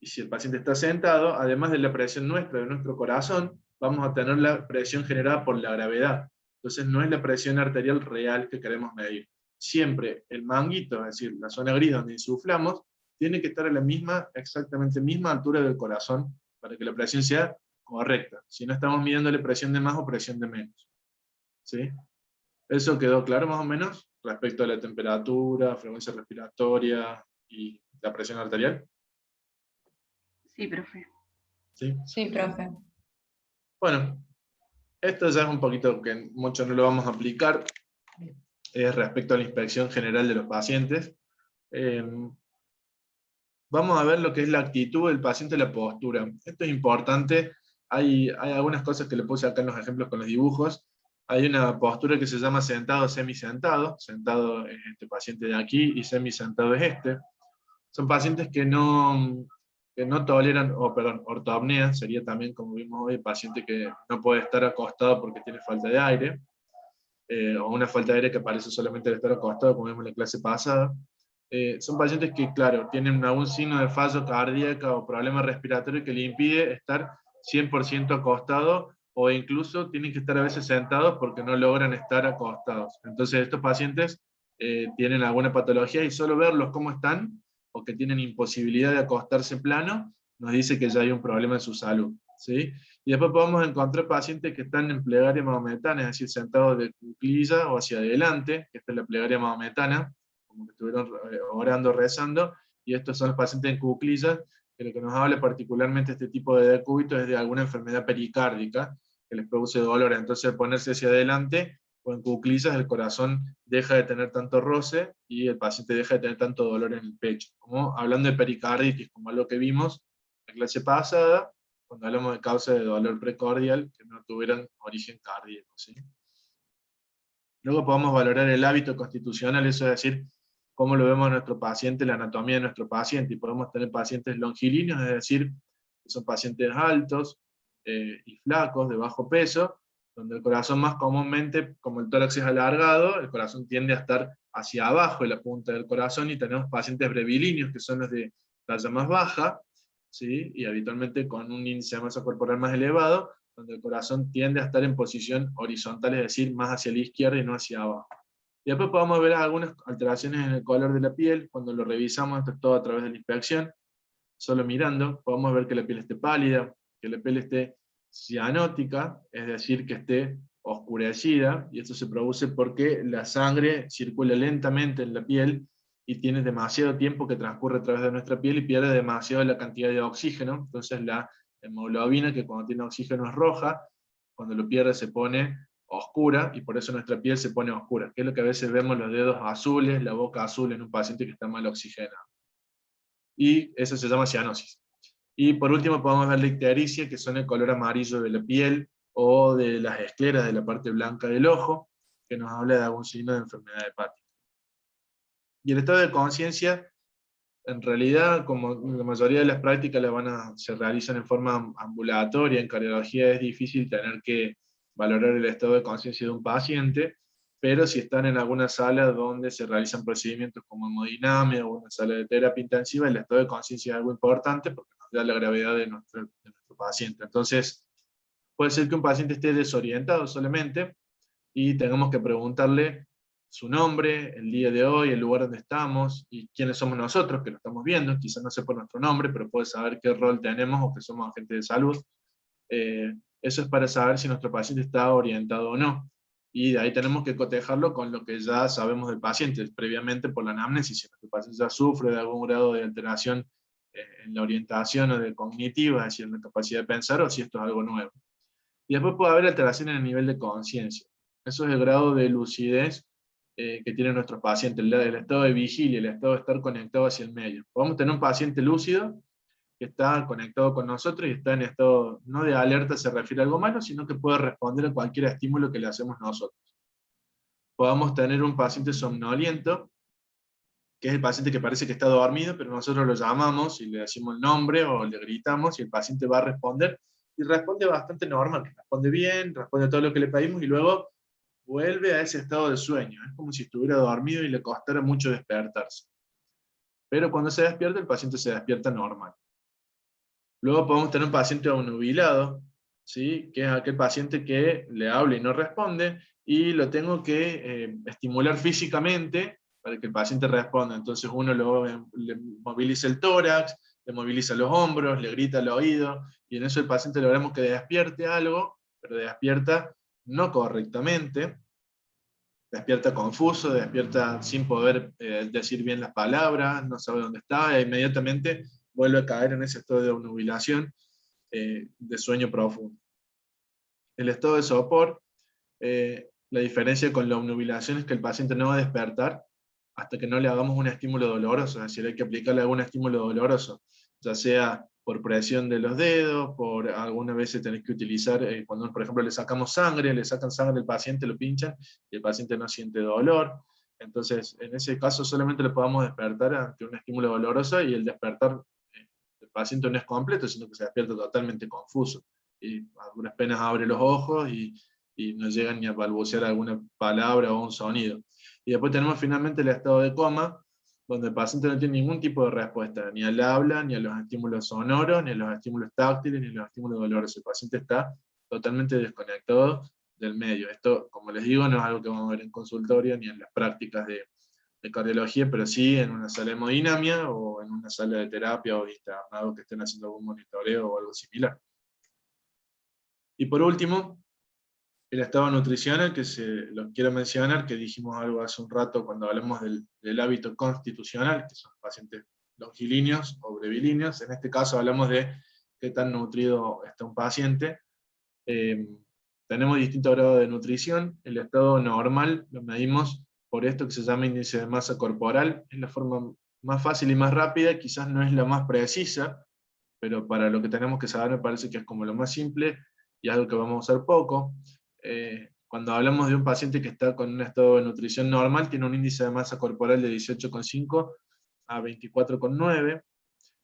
y si el paciente está sentado, además de la presión nuestra, de nuestro corazón, vamos a tener la presión generada por la gravedad. Entonces no es la presión arterial real que queremos medir. Siempre el manguito, es decir, la zona gris donde insuflamos, tiene que estar a la misma, exactamente misma altura del corazón, para que la presión sea correcta. Si no estamos midiéndole presión de más o presión de menos. ¿Sí? ¿Eso quedó claro más o menos? Respecto a la temperatura, frecuencia respiratoria y la presión arterial. Sí, profe. ¿Sí? Sí, profe. Bueno, esto ya es un poquito que mucho no lo vamos a aplicar, respecto a la inspección general de los pacientes. Vamos a ver lo que es la actitud del paciente, la postura. Esto es importante. Hay algunas cosas que le puse acá en los ejemplos con los dibujos. Hay una postura que se llama sentado semisentado. Sentado es este paciente de aquí y semisentado es este. Son pacientes que no toleran, ortopnea, sería también, como vimos hoy, el paciente que no puede estar acostado porque tiene falta de aire, o una falta de aire que aparece solamente al estar acostado, como vimos en la clase pasada. Son pacientes que, claro, tienen algún signo de fallo cardíaco o problema respiratorio que le impide estar 100% acostado, o incluso tienen que estar a veces sentados porque no logran estar acostados. Entonces estos pacientes tienen alguna patología, y solo verlos cómo están, o que tienen imposibilidad de acostarse plano, nos dice que ya hay un problema en su salud, ¿sí? Y después podemos encontrar pacientes que están en plegaria mahometana, es decir, sentados de cuclilla o hacia adelante, que esta es la plegaria mahometana, como que estuvieron orando, rezando, y estos son los pacientes en cuclillas, que lo que nos habla particularmente este tipo de decúbito es de alguna enfermedad pericárdica, que les produce dolor. Entonces al ponerse hacia adelante, o en cuclillas, el corazón deja de tener tanto roce, y el paciente deja de tener tanto dolor en el pecho. Como hablando de pericarditis, como algo que vimos en la clase pasada, cuando hablamos de causa de dolor precordial, que no tuvieran origen cardíaco, ¿sí? Luego podemos valorar el hábito constitucional, eso es decir, cómo lo vemos a nuestro paciente, la anatomía de nuestro paciente, y podemos tener pacientes longilíneos, es decir, que son pacientes altos y flacos, de bajo peso, donde el corazón más comúnmente, como el tórax es alargado, el corazón tiende a estar hacia abajo de la punta del corazón, y tenemos pacientes brevilíneos, que son los de talla más baja, ¿sí? Y habitualmente con un índice de masa corporal más elevado, donde el corazón tiende a estar en posición horizontal, es decir, más hacia la izquierda y no hacia abajo. Y después podemos ver algunas alteraciones en el color de la piel, cuando lo revisamos, esto es todo a través de la inspección, solo mirando, podemos ver que la piel esté pálida, que la piel esté cianótica, es decir, que esté oscurecida, y esto se produce porque la sangre circula lentamente en la piel, y tiene demasiado tiempo que transcurre a través de nuestra piel, y pierde demasiado la cantidad de oxígeno. Entonces la hemoglobina, que cuando tiene oxígeno es roja, cuando lo pierde se pone oscura, y por eso nuestra piel se pone oscura, que es lo que a veces vemos los dedos azules, la boca azul en un paciente que está mal oxigenado. Y eso se llama cianosis. Y por último podemos ver la ictericia, que son el color amarillo de la piel, o de las escleras de la parte blanca del ojo, que nos habla de algún signo de enfermedad hepática. Y el estado de conciencia, en realidad, como la mayoría de las prácticas se realizan en forma ambulatoria, en cardiología es difícil tener que valorar el estado de conciencia de un paciente, pero si están en alguna sala donde se realizan procedimientos como hemodinamia o una sala de terapia intensiva, el estado de conciencia es algo importante porque nos da la gravedad de nuestro paciente. Entonces, puede ser que un paciente esté desorientado solamente y tengamos que preguntarle su nombre, el día de hoy, el lugar donde estamos, y quiénes somos nosotros, que lo estamos viendo, quizás no sepa nuestro nombre, pero puede saber qué rol tenemos o que somos agentes de salud. Eso es para saber si nuestro paciente está orientado o no. Y de ahí tenemos que cotejarlo con lo que ya sabemos del paciente, previamente por la anamnesis, si nuestro paciente ya sufre de algún grado de alteración en la orientación o de cognitiva, es decir, en la capacidad de pensar, o si esto es algo nuevo. Y después puede haber alteración en el nivel de conciencia. Eso es el grado de lucidez que tienen nuestros pacientes, el estado de vigilia, el estado de estar conectado hacia el medio. Podemos tener un paciente lúcido que está conectado con nosotros y está en estado, no de alerta se refiere a algo malo, sino que puede responder a cualquier estímulo que le hacemos nosotros. Podamos tener un paciente somnoliento, que es el paciente que parece que está dormido, pero nosotros lo llamamos y le decimos el nombre o le gritamos y el paciente va a responder, y responde bastante normal, responde bien, responde a todo lo que le pedimos y luego vuelve a ese estado de sueño. Es como si estuviera dormido y le costara mucho despertarse. Pero cuando se despierta, el paciente se despierta normal. Luego podemos tener un paciente obnubilado, ¿sí? Que es aquel paciente que le habla y no responde, y lo tengo que estimular físicamente para que el paciente responda. Entonces uno le moviliza el tórax, le moviliza los hombros, le grita al oído, y en eso el paciente logramos que despierte algo, pero despierta no correctamente, despierta confuso, despierta sin poder decir bien las palabras, no sabe dónde está, e inmediatamente vuelve a caer en ese estado de obnubilación, de sueño profundo. El estado de sopor, la diferencia con la obnubilación es que el paciente no va a despertar hasta que no le hagamos un estímulo doloroso, es decir, hay que aplicarle algún estímulo doloroso, ya sea por presión de los dedos, por algunas veces tenés que utilizar, cuando por ejemplo le sacamos sangre, le sacan sangre al paciente, lo pinchan, y el paciente no siente dolor. Entonces, en ese caso solamente le podamos despertar ante un estímulo doloroso, y el despertar del paciente no es completo, sino que se despierta totalmente confuso. Y a duras penas abre los ojos y no llegan ni a balbucear alguna palabra o un sonido. Y después tenemos finalmente el estado de coma, donde el paciente no tiene ningún tipo de respuesta, ni al habla, ni a los estímulos sonoros, ni a los estímulos táctiles, ni a los estímulos dolorosos. El paciente está totalmente desconectado del medio. Esto, como les digo, no es algo que vamos a ver en consultorio, ni en las prácticas de cardiología, pero sí en una sala de hemodinamia, o en una sala de terapia, o internado que estén haciendo algún monitoreo o algo similar. Y por último, el estado nutricional, que los quiero mencionar, que dijimos algo hace un rato cuando hablamos del hábito constitucional, que son pacientes longilíneos o brevilíneos. En este caso hablamos de qué tan nutrido está un paciente. Tenemos distintos grados de nutrición. El estado normal lo medimos por esto que se llama índice de masa corporal. Es la forma más fácil y más rápida, quizás no es la más precisa, pero para lo que tenemos que saber me parece que es como lo más simple, y algo que vamos a usar poco. Cuando hablamos de un paciente que está con un estado de nutrición normal, tiene un índice de masa corporal de 18,5 a 24,9.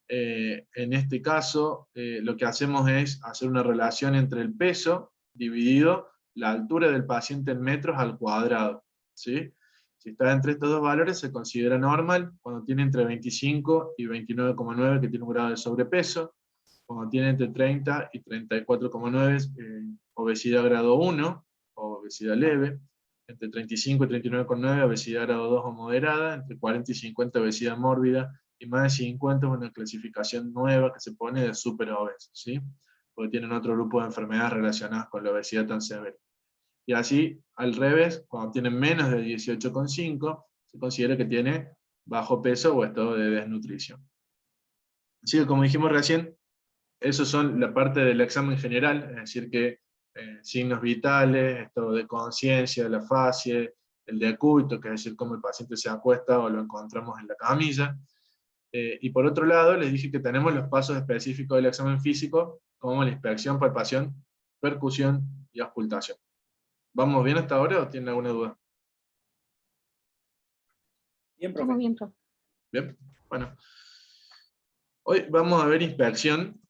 En este caso, lo que hacemos es hacer una relación entre el peso dividido la altura del paciente en metros al cuadrado, ¿sí? Si está entre estos dos valores se considera normal. Cuando tiene entre 25 y 29,9, que tiene un grado de sobrepeso. Cuando tiene entre 30 y 34,9, obesidad grado 1 o obesidad leve. Entre 35 y 39,9, obesidad grado 2 o moderada. Entre 40 y 50, obesidad mórbida. Y más de 50 es una clasificación nueva que se pone de superobeso, ¿sí? Porque tienen otro grupo de enfermedades relacionadas con la obesidad tan severa. Y así, al revés, cuando tienen menos de 18,5, se considera que tiene bajo peso o estado de desnutrición. Así que, como dijimos recién, esos son la parte del examen general, es decir que signos vitales, estado de conciencia, la facie, el decúbito, que es decir, cómo el paciente se acuesta o lo encontramos en la camilla. Y por otro lado, les dije que tenemos los pasos específicos del examen físico, como la inspección, palpación, percusión y auscultación. ¿Vamos bien hasta ahora o tienen alguna duda? Bien, profe. Estamos bien, profe. Bien, bueno. Hoy vamos a ver inspección,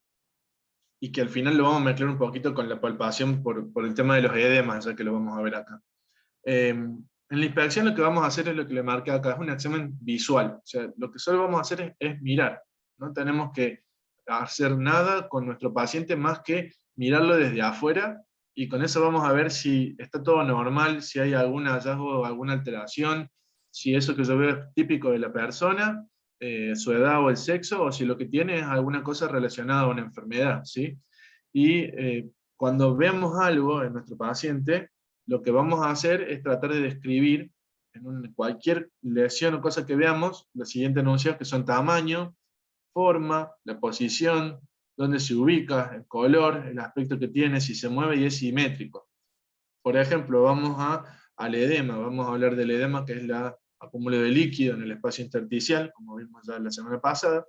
y que al final lo vamos a mezclar un poquito con la palpación por el tema de los edemas, ya que lo vamos a ver acá. En la inspección lo que vamos a hacer es lo que le marqué acá, es un examen visual. O sea, lo que solo vamos a hacer es mirar. No tenemos que hacer nada con nuestro paciente más que mirarlo desde afuera, y con eso vamos a ver si está todo normal, si hay algún hallazgo o alguna alteración, si eso que yo veo es típico de la persona, su edad o el sexo, o si lo que tiene es alguna cosa relacionada a una enfermedad, ¿sí? Y cuando vemos algo en nuestro paciente, lo que vamos a hacer es tratar de describir en cualquier lesión o cosa que veamos, los siguientes enunciados, que son tamaño, forma, la posición, dónde se ubica, el color, el aspecto que tiene, si se mueve y es simétrico. Por ejemplo, vamos al edema, vamos a hablar del edema, que es la acúmulo de líquido en el espacio intersticial, como vimos ya la semana pasada.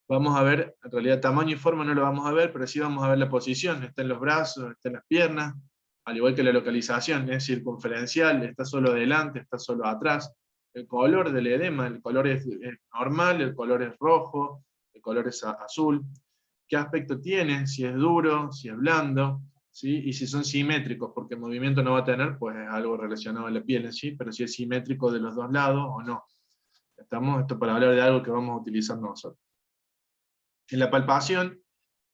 Vamos a ver, en realidad tamaño y forma no lo vamos a ver, pero sí vamos a ver la posición, está en los brazos, está en las piernas, al igual que la localización, es circunferencial, está solo adelante, está solo atrás. El color del edema, el color es normal, el color es rojo, el color es azul. ¿Qué aspecto tiene? Si es duro, si es blando, ¿sí? Y si son simétricos, porque el movimiento no va a tener, pues es algo relacionado a la piel en sí, pero si es simétrico de los dos lados o no. Esto para hablar de algo que vamos a utilizar nosotros. En la palpación,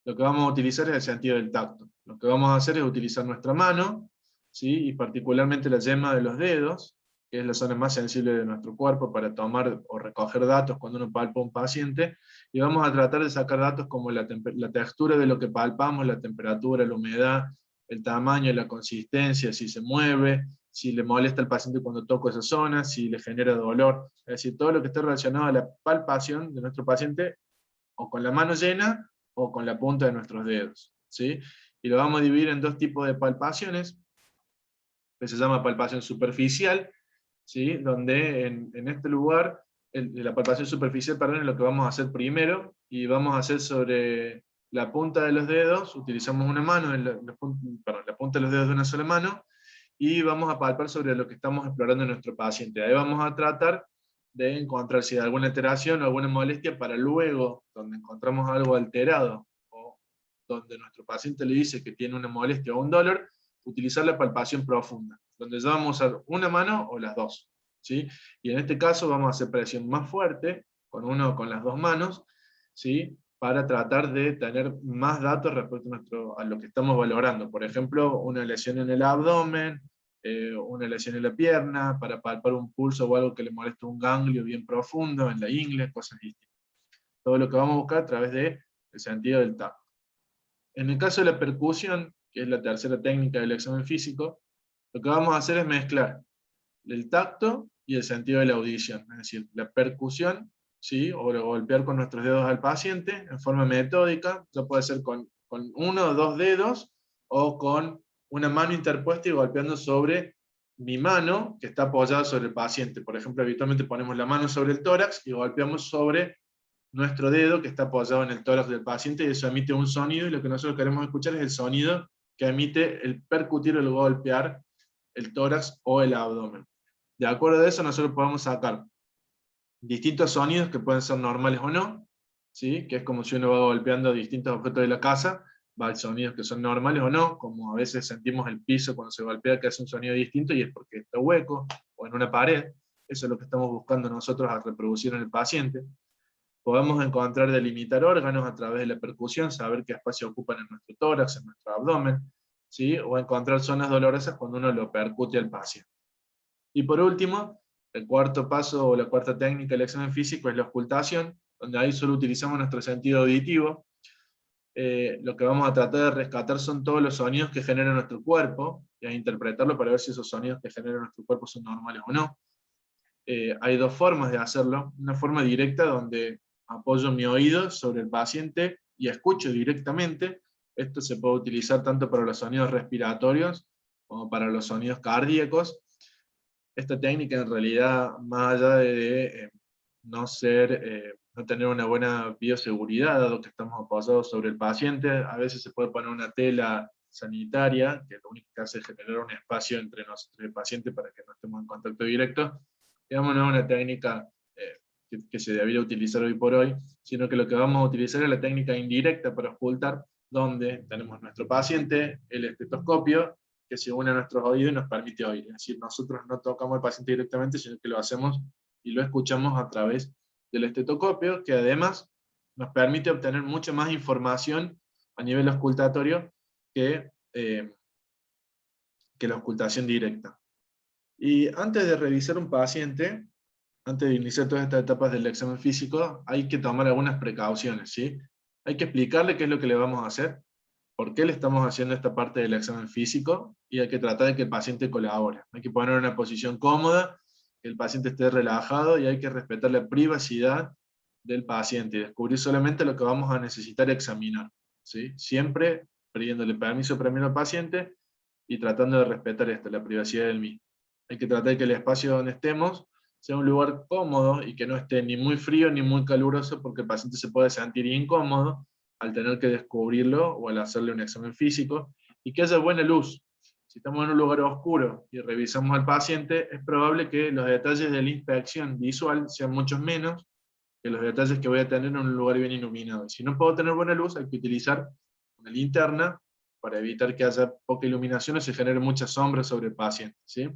lo que vamos a utilizar es el sentido del tacto. Lo que vamos a hacer es utilizar nuestra mano, ¿sí? Y particularmente la yema de los dedos, que es la zona más sensible de nuestro cuerpo para tomar o recoger datos cuando uno palpa a un paciente, y vamos a tratar de sacar datos como la textura de lo que palpamos, la temperatura, la humedad, el tamaño, la consistencia, si se mueve, si le molesta al paciente cuando toco esa zona, si le genera dolor, es decir, todo lo que esté relacionado a la palpación de nuestro paciente, o con la mano llena, o con la punta de nuestros dedos, ¿sí? Y lo vamos a dividir en dos tipos de palpaciones, que se llama palpación superficial, ¿sí? Donde en este lugar, la palpación superficial, perdón, es lo que vamos a hacer primero, y vamos a hacer sobre la punta de los dedos, utilizamos una mano, la punta de los dedos de una sola mano, y vamos a palpar sobre lo que estamos explorando en nuestro paciente. Ahí vamos a tratar de encontrar si hay alguna alteración o alguna molestia, para luego, donde encontramos algo alterado, o donde nuestro paciente le dice que tiene una molestia o un dolor, utilizar la palpación profunda, donde ya vamos a usar una mano o las dos, ¿sí? Y en este caso vamos a hacer presión más fuerte, con con las dos manos, ¿sí? Para tratar de tener más datos respecto a lo que estamos valorando. Por ejemplo, una lesión en el abdomen, una lesión en la pierna, para palpar un pulso o algo que le moleste un ganglio bien profundo, en la ingle, cosas distintas. Todo lo que vamos a buscar a través del sentido del tacto. En el caso de la percusión, que es la tercera técnica del examen físico, lo que vamos a hacer es mezclar el tacto y el sentido de la audición. Es decir, la percusión, ¿sí? O golpear con nuestros dedos al paciente en forma metódica, ya puede ser con uno o dos dedos, o con una mano interpuesta y golpeando sobre mi mano, que está apoyada sobre el paciente. Por ejemplo, habitualmente ponemos la mano sobre el tórax y golpeamos sobre nuestro dedo, que está apoyado en el tórax del paciente, y eso emite un sonido, y lo que nosotros queremos escuchar es el sonido que emite el percutir o el golpear el tórax o el abdomen. De acuerdo a eso, nosotros podemos sacar distintos sonidos que pueden ser normales o no, ¿sí? Que es como si uno va golpeando distintos objetos de la casa, va a sonidos que son normales o no, como a veces sentimos el piso cuando se golpea que hace un sonido distinto, y es porque está hueco, o en una pared. Eso es lo que estamos buscando nosotros a reproducir en el paciente. Podemos encontrar delimitar órganos a través de la percusión, saber qué espacio ocupan en nuestro tórax, en nuestro abdomen, ¿sí? O encontrar zonas dolorosas cuando uno lo percute al paciente. Y por último, el cuarto paso o la cuarta técnica del examen físico es la auscultación, donde ahí solo utilizamos nuestro sentido auditivo. Lo que vamos a tratar de rescatar son todos los sonidos que genera nuestro cuerpo, y a interpretarlo para ver si esos sonidos que genera nuestro cuerpo son normales o no. Hay dos formas de hacerlo. Una forma directa, donde apoyo mi oído sobre el paciente y escucho directamente, Esto se puede utilizar tanto para los sonidos respiratorios como para los sonidos cardíacos. Esta técnica en realidad, más allá de no tener una buena bioseguridad, dado que estamos apoyados sobre el paciente, a veces se puede poner una tela sanitaria, que lo único que hace es generar un espacio entre nosotros y el paciente para que no estemos en contacto directo. Digamos, no es una técnica que se debería utilizar hoy por hoy, sino que lo que vamos a utilizar es la técnica indirecta para ocultar, donde tenemos nuestro paciente, el estetoscopio, que se une a nuestros oídos y nos permite oír. Es decir, nosotros no tocamos al paciente directamente, sino que lo hacemos y lo escuchamos a través del estetoscopio, que además nos permite obtener mucha más información a nivel auscultatorio que la auscultación directa. Y antes de revisar un paciente, antes de iniciar todas estas etapas del examen físico, hay que tomar algunas precauciones, ¿sí? Hay que explicarle qué es lo que le vamos a hacer, por qué le estamos haciendo esta parte del examen físico, y hay que tratar de que el paciente colabore. Hay que poner en una posición cómoda, que el paciente esté relajado, y hay que respetar la privacidad del paciente, y descubrir solamente lo que vamos a necesitar examinar, ¿sí? Siempre pidiéndole permiso primero al paciente, y tratando de respetar esto, la privacidad del mismo. Hay que tratar de que el espacio donde estemos sea un lugar cómodo, y que no esté ni muy frío ni muy caluroso, porque el paciente se puede sentir incómodo al tener que descubrirlo o al hacerle un examen físico, y que haya buena luz. Si estamos en un lugar oscuro y revisamos al paciente, es probable que los detalles de la inspección visual sean muchos menos que los detalles que voy a tener en un lugar bien iluminado. Si no puedo tener buena luz, hay que utilizar una linterna para evitar que haya poca iluminación o se genere mucha sombra sobre el paciente, ¿sí?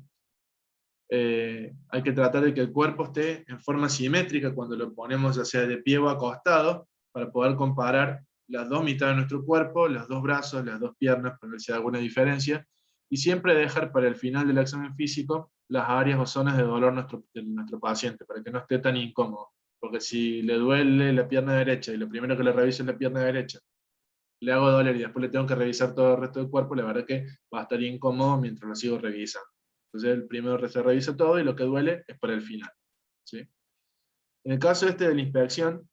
Hay que tratar de que el cuerpo esté en forma simétrica cuando lo ponemos ya sea de pie o acostado, para poder comparar las dos mitades de nuestro cuerpo, los dos brazos, las dos piernas, para ver si hay alguna diferencia, y siempre dejar para el final del examen físico las áreas o zonas de dolor de nuestro paciente, para que no esté tan incómodo. Porque si le duele la pierna derecha y lo primero que le reviso es la pierna derecha, le hago doler y después le tengo que revisar todo el resto del cuerpo, la verdad que va a estar incómodo mientras lo sigo revisando. Entonces el primero se revisa todo y lo que duele es para el final, ¿sí? En el caso de la inspección,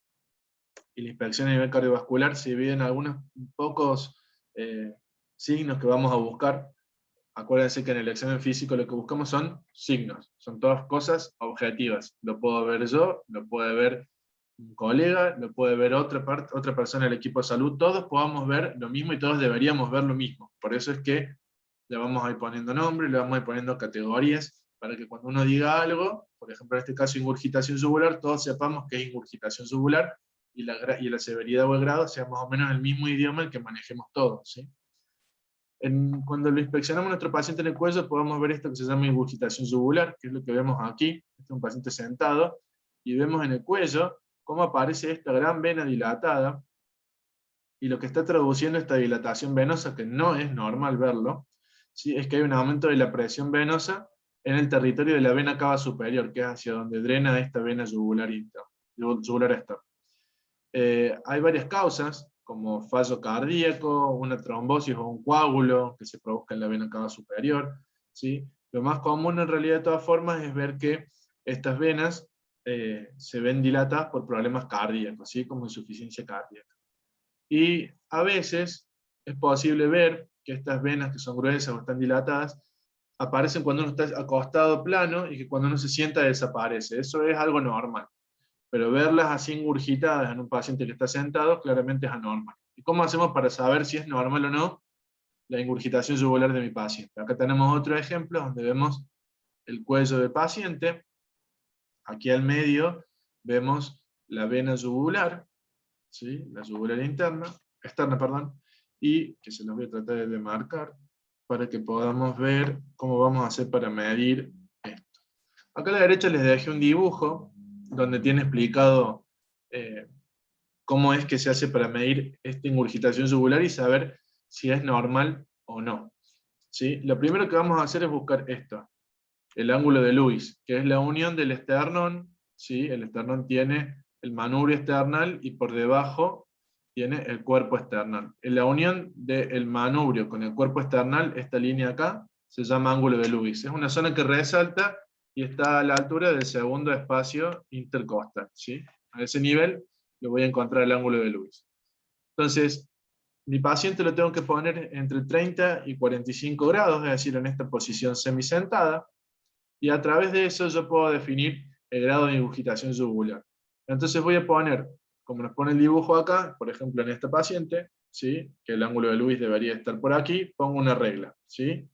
y la inspección a nivel cardiovascular, se dividen algunos pocos signos que vamos a buscar. Acuérdense que en el examen físico lo que buscamos son signos, son todas cosas objetivas. Lo puedo ver yo, lo puede ver un colega, lo puede ver otra persona del equipo de salud, todos podamos ver lo mismo y todos deberíamos ver lo mismo. Por eso es que le vamos a ir poniendo nombre, le vamos a ir poniendo categorías, para que cuando uno diga algo, por ejemplo en este caso ingurgitación yugular, todos sepamos que es ingurgitación yugular, y la severidad o el grado sea más o menos el mismo idioma el que manejemos todos, ¿sí? Cuando lo inspeccionamos a nuestro paciente en el cuello, podemos ver esto que se llama ingurgitación yugular, que es lo que vemos aquí. Este es un paciente sentado, y vemos en el cuello cómo aparece esta gran vena dilatada, y lo que está traduciendo esta dilatación venosa, que no es normal verlo, ¿sí? Es que hay un aumento de la presión venosa en el territorio de la vena cava superior, que es hacia donde drena esta vena yugular externa. Hay varias causas, como fallo cardíaco, una trombosis o un coágulo que se produzca en la vena cava superior, ¿sí? Lo más común en realidad de todas formas es ver que estas venas se ven dilatadas por problemas cardíacos, ¿sí? Como insuficiencia cardíaca. Y a veces es posible ver que estas venas que son gruesas o están dilatadas aparecen cuando uno está acostado plano, y que cuando uno se sienta desaparece. Eso es algo normal. Pero verlas así ingurgitadas en un paciente que está sentado claramente es anormal. ¿Y cómo hacemos para saber si es normal o no la ingurgitación yugular de mi paciente? Acá tenemos otro ejemplo donde vemos el cuello del paciente. Aquí al medio vemos la vena yugular, ¿sí? La yugular externa, perdón, y que se los voy a tratar de marcar para que podamos ver cómo vamos a hacer para medir esto. Acá a la derecha les dejé un dibujo donde tiene explicado cómo es que se hace para medir esta ingurgitación yugular y saber si es normal o no, ¿sí? Lo primero que vamos a hacer es buscar esto, el ángulo de Lewis, que es la unión del esternón, ¿sí? El esternón tiene el manubrio esternal y por debajo tiene el cuerpo esternal. En la unión del manubrio con el cuerpo esternal, esta línea acá, se llama ángulo de Lewis. Es una zona que resalta y está a la altura del segundo espacio intercostal, ¿sí? A ese nivel le voy a encontrar el ángulo de Lewis. Entonces, mi paciente lo tengo que poner entre 30 y 45 grados, es decir, en esta posición semisentada, y a través de eso yo puedo definir el grado de ingurgitación yugular. Entonces voy a poner, como nos pone el dibujo acá, por ejemplo en esta paciente, ¿sí? Que el ángulo de Lewis debería estar por aquí, pongo una regla, ¿sí?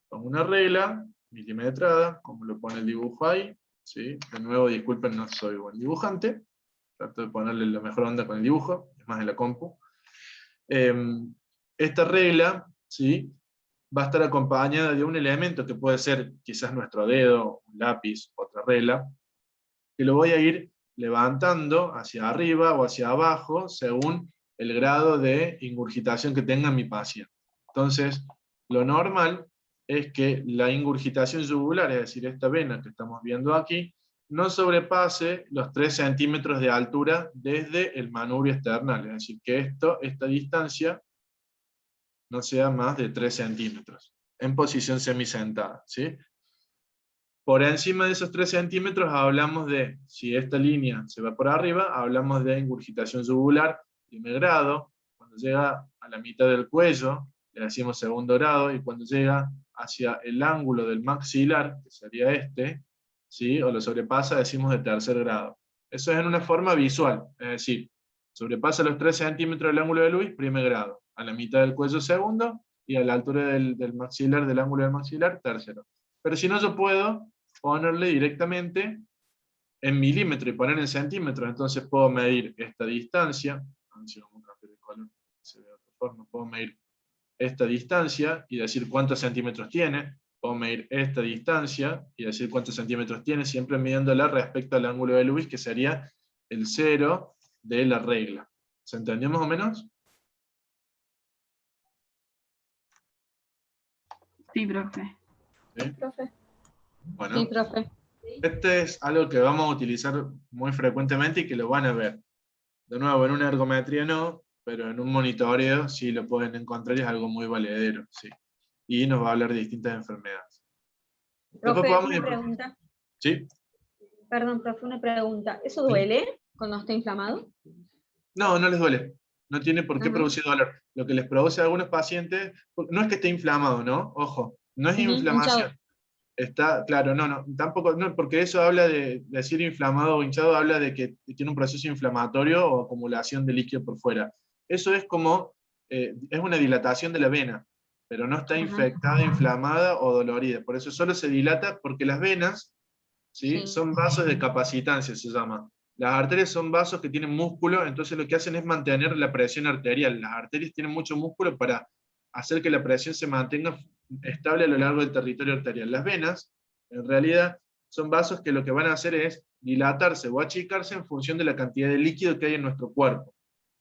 Pongo una regla milimetrada, como lo pone el dibujo ahí, ¿sí? De nuevo, disculpen, no soy buen dibujante, trato de ponerle la mejor onda con el dibujo, es más de la compu. Esta regla, ¿sí? Va a estar acompañada de un elemento que puede ser quizás nuestro dedo, un lápiz, otra regla, que lo voy a ir levantando hacia arriba o hacia abajo según el grado de ingurgitación que tenga mi paciente. Entonces, lo normal es que la ingurgitación yugular, es decir, esta vena que estamos viendo aquí, no sobrepase los 3 centímetros de altura desde el manubrio external, es decir, que esta distancia no sea más de 3 centímetros, en posición semisentada, ¿sí? Por encima de esos 3 centímetros hablamos de, si esta línea se va por arriba, hablamos de ingurgitación yugular, primer grado. Cuando llega a la mitad del cuello, le decimos segundo grado, y cuando llega hacia el ángulo del maxilar, que sería este, ¿sí? O lo sobrepasa, decimos de tercer grado. Eso es en una forma visual, es decir, sobrepasa los 3 centímetros del ángulo de Lewis, primer grado, a la mitad del cuello segundo, y a la altura del maxilar, del ángulo del maxilar, tercero. Pero si no, yo puedo ponerle directamente en milímetro y poner en centímetros, entonces puedo medir esta distancia, a ver si vamos a cambiar el color, se ve de otra forma, puedo medir esta distancia y decir cuántos centímetros tiene, puedo medir esta distancia y decir cuántos centímetros tiene, siempre midiéndola respecto al ángulo de Lewis, que sería el cero de la regla. ¿Se entendió más o menos? Sí, profe. ¿Sí? Profe. Bueno, Sí, profe. este es algo que vamos a utilizar muy frecuentemente y que lo van a ver. De nuevo, en una ergometría no, pero en un monitoreo sí lo pueden encontrar y es algo muy valedero, sí. Y nos va a hablar de distintas enfermedades. Después Profe, podemos una ir... pregunta. ¿Sí? Perdón, profe, una pregunta. ¿Eso ¿Sí? duele cuando está inflamado? No, no les duele. No tiene por qué Ajá. producir dolor. Lo que les produce a algunos pacientes, no es que esté inflamado, ¿no? Ojo, no es Hinchado. inflamación. Está, claro, no, tampoco, no, porque eso habla de decir inflamado o hinchado, habla de que tiene un proceso inflamatorio o acumulación de líquido por fuera. Eso es como, es una dilatación de la vena, pero no está Ajá. infectada, inflamada o dolorida. Por eso solo se dilata porque las venas, ¿sí? Sí. Son vasos de capacitancia, se llama. Las arterias son vasos que tienen músculo, entonces lo que hacen es mantener la presión arterial. Las arterias tienen mucho músculo para hacer que la presión se mantenga estable a lo largo del territorio arterial. Las venas, en realidad, son vasos que lo que van a hacer es dilatarse o achicarse en función de la cantidad de líquido que hay en nuestro cuerpo,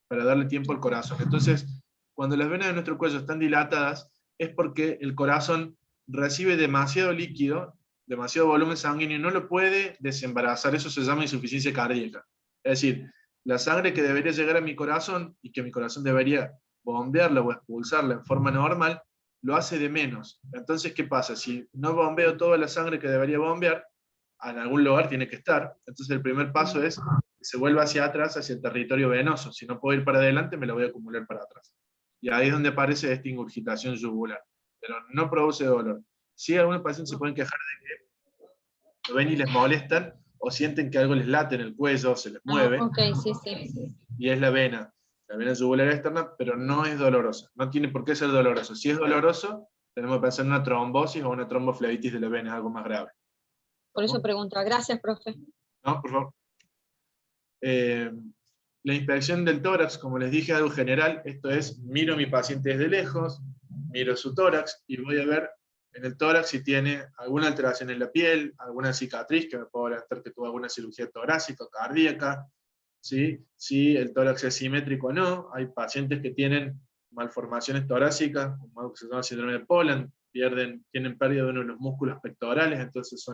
para darle tiempo al corazón. Entonces, cuando las venas de nuestro cuello están dilatadas, es porque el corazón recibe demasiado líquido, demasiado volumen sanguíneo, y no lo puede desembarazar. Eso se llama insuficiencia cardíaca. Es decir, la sangre que debería llegar a mi corazón, y que mi corazón debería bombearla o expulsarla en forma normal, lo hace de menos. Entonces, ¿qué pasa? Si no bombeo toda la sangre que debería bombear, en algún lugar tiene que estar. Entonces el primer paso es que se vuelva hacia atrás, hacia el territorio venoso. Si no puedo ir para adelante, me lo voy a acumular para atrás. Y ahí es donde aparece esta ingurgitación yugular. Pero no produce dolor. Sí, algunos pacientes se pueden quejar de que lo ven y les molestan, o sienten que algo les late en el cuello, se les Ah, mueve, ok, sí, sí. y es la vena yugular externa, pero no es dolorosa. No tiene por qué ser doloroso. Si es doloroso, tenemos que pensar en una trombosis o una tromboflebitis de la vena, es algo más grave. Por eso pregunto. Gracias, profe. ¿No? Por favor. La inspección del tórax, como les dije, algo general. Esto es, miro a mi paciente desde lejos, miro su tórax y voy a ver en el tórax si tiene alguna alteración en la piel, alguna cicatriz que me puedo adelantar que tuvo alguna cirugía torácica o cardíaca, ¿sí? Si el tórax es simétrico o no. Hay pacientes que tienen malformaciones torácicas, como algo que se llama síndrome de Poland, tienen pérdida de uno de los músculos pectorales, entonces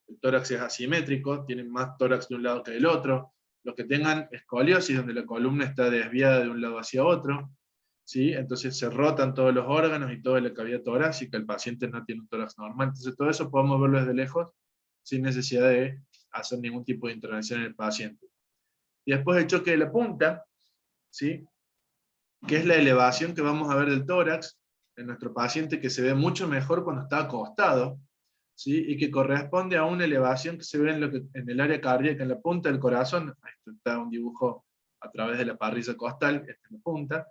el tórax es asimétrico, tienen más tórax de un lado que del otro. Los que tengan escoliosis, donde la columna está desviada de un lado hacia otro, ¿sí? Entonces se rotan todos los órganos y toda la cavidad torácica, el paciente no tiene un tórax normal. Entonces todo eso podemos verlo desde lejos, sin necesidad de hacer ningún tipo de intervención en el paciente. Y después el choque de la punta, ¿sí? que es la elevación que vamos a ver del tórax en nuestro paciente, que se ve mucho mejor cuando está acostado, ¿sí? Y que corresponde a una elevación que se ve en el área cardíaca, en la punta del corazón. Esto está un dibujo a través de la parrilla costal, esta es la punta,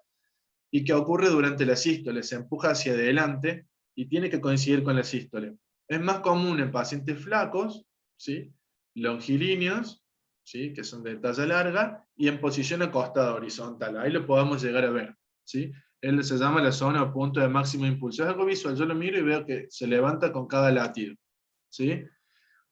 y que ocurre durante la sístole, se empuja hacia adelante y tiene que coincidir con la sístole. Es más común en pacientes flacos, ¿sí? Longilíneos, ¿sí? Que son de talla larga, y en posición acostada horizontal. Ahí lo podemos llegar a ver, ¿sí? Él se llama la zona o punto de máximo impulso. Es algo visual, yo lo miro y veo que se levanta con cada latido, ¿sí?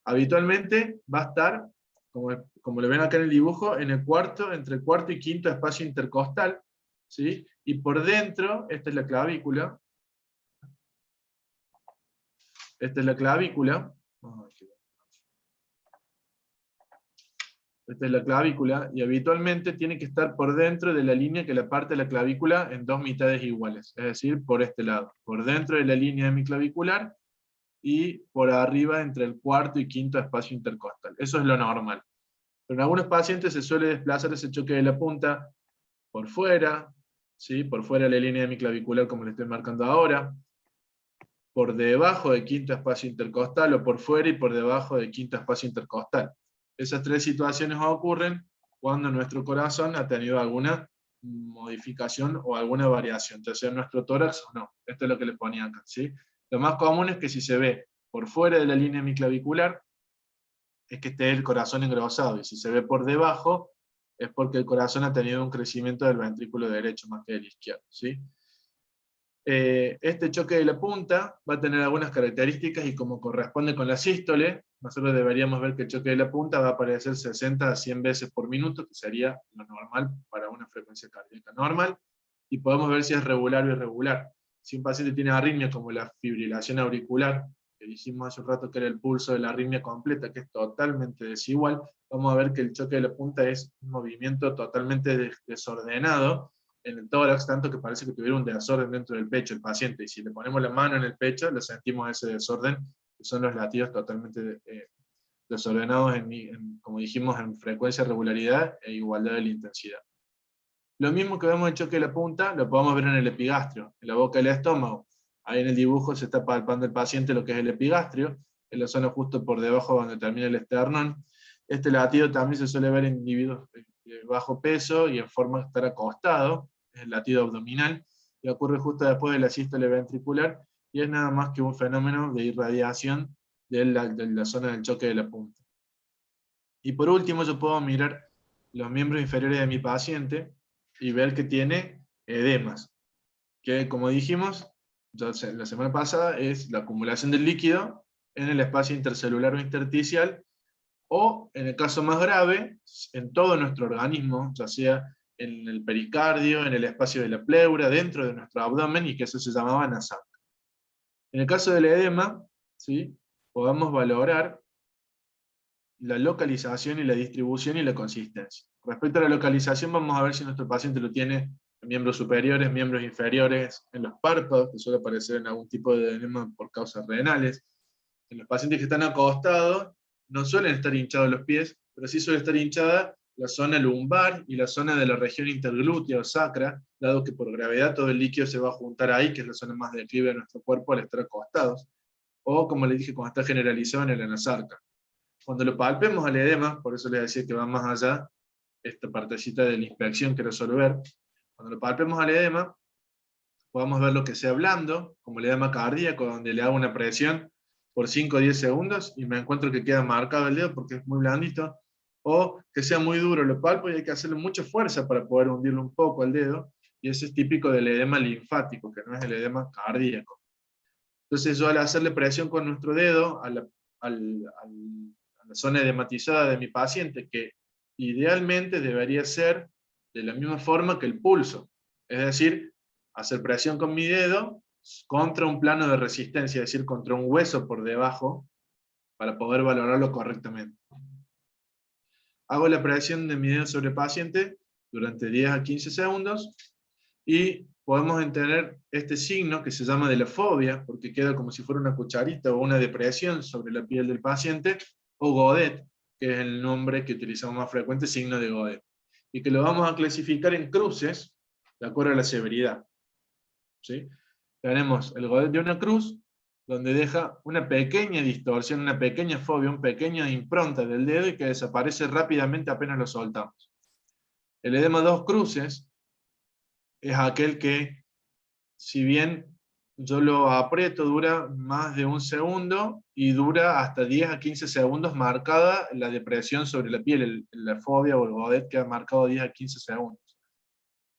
Habitualmente va a estar, como lo ven acá en el dibujo, en el cuarto, entre el cuarto y quinto espacio intercostal, ¿sí? Y por dentro, esta es la clavícula. Esta es la clavícula. Esta es la clavícula, y habitualmente tiene que estar por dentro de la línea que la parte la clavícula en dos mitades iguales, es decir, por este lado, por dentro de la línea hemiclavicular y por arriba entre el cuarto y quinto espacio intercostal. Eso es lo normal. Pero en algunos pacientes se suele desplazar ese choque de la punta por fuera, ¿sí? Por fuera de la línea hemiclavicular, como le estoy marcando ahora, por debajo de quinto espacio intercostal, o por fuera y por debajo de quinto espacio intercostal. Esas tres situaciones ocurren cuando nuestro corazón ha tenido alguna modificación o alguna variación, ya sea nuestro tórax o no. Esto es lo que le ponía acá, ¿sí? Lo más común es que si se ve por fuera de la línea hemiclavicular, es que esté el corazón engrosado, y si se ve por debajo, es porque el corazón ha tenido un crecimiento del ventrículo derecho más que del izquierdo, ¿sí? Este choque de la punta va a tener algunas características, y como corresponde con la sístole, nosotros deberíamos ver que el choque de la punta va a aparecer 60 a 100 veces por minuto, que sería lo normal para una frecuencia cardíaca normal, y podemos ver si es regular o irregular. Si un paciente tiene arritmia, como la fibrilación auricular, que dijimos hace un rato que era el pulso de la arritmia completa, que es totalmente desigual, vamos a ver que el choque de la punta es un movimiento totalmente desordenado en el tórax, tanto que parece que tuviera un desorden dentro del pecho el paciente, y si le ponemos la mano en el pecho, le sentimos ese desorden, que son los latidos totalmente desordenados, como dijimos, en frecuencia, regularidad e igualdad de la intensidad. Lo mismo que vemos en el choque de la punta, lo podemos ver en el epigastrio, en la boca del estómago. Ahí en el dibujo se está palpando el paciente lo que es el epigastrio, en la zona justo por debajo donde termina el esternón. Este latido también se suele ver en individuos de bajo peso y en forma de estar acostado, es el latido abdominal, y ocurre justo después de la sístole ventricular, y es nada más que un fenómeno de irradiación de la zona del choque de la punta. Y por último, yo puedo mirar los miembros inferiores de mi paciente y ver que tiene edemas, que como dijimos la semana pasada, es la acumulación del líquido en el espacio intercelular o intersticial, o en el caso más grave, en todo nuestro organismo, ya sea en el pericardio, en el espacio de la pleura, dentro de nuestro abdomen, y que eso se llamaba nasal. En el caso del edema, ¿sí? Podemos valorar la localización y la distribución y la consistencia. Respecto a la localización, vamos a ver si nuestro paciente lo tiene en miembros superiores, miembros inferiores, en los párpados, que suele aparecer en algún tipo de edema por causas renales. En los pacientes que están acostados, no suelen estar hinchados los pies, pero sí suele estar hinchada la zona lumbar y la zona de la región interglútea o sacra, dado que por gravedad todo el líquido se va a juntar ahí, que es la zona más declive de nuestro cuerpo al estar acostados. O, como les dije, cuando está generalizado en el anasarca. Cuando lo palpemos al edema, por eso les decía que va más allá esta partecita de la inspección que resolver, cuando lo palpemos al edema, podemos ver lo que sea blando, como el edema cardíaco, donde le hago una presión por 5 o 10 segundos y me encuentro que queda marcado el dedo porque es muy blandito, o que sea muy duro, lo palpo y hay que hacerle mucha fuerza para poder hundirlo un poco al dedo, y eso es típico del edema linfático, que no es el edema cardíaco. Entonces yo, al hacerle presión con nuestro dedo a la zona edematizada de mi paciente, que idealmente debería ser de la misma forma que el pulso, es decir, hacer presión con mi dedo contra un plano de resistencia, es decir, contra un hueso por debajo, para poder valorarlo correctamente. Hago la presión de mi dedo sobre el paciente durante 10 a 15 segundos, y podemos tener este signo que se llama de la fobia, porque queda como si fuera una cucharita o una depresión sobre la piel del paciente, o Godet, que es el nombre que utilizamos más frecuente, signo de Godet. Y que lo vamos a clasificar en cruces, de acuerdo a la severidad. ¿Sí? Tenemos el godet de una cruz, donde deja una pequeña distorsión, una pequeña fobia, una pequeña impronta del dedo y que desaparece rápidamente apenas lo soltamos. El edema dos cruces es aquel que, si bien yo lo aprieto, dura más de un segundo y dura hasta 10 a 15 segundos marcada la depresión sobre la piel, la fobia o el godet queda marcado 10 a 15 segundos.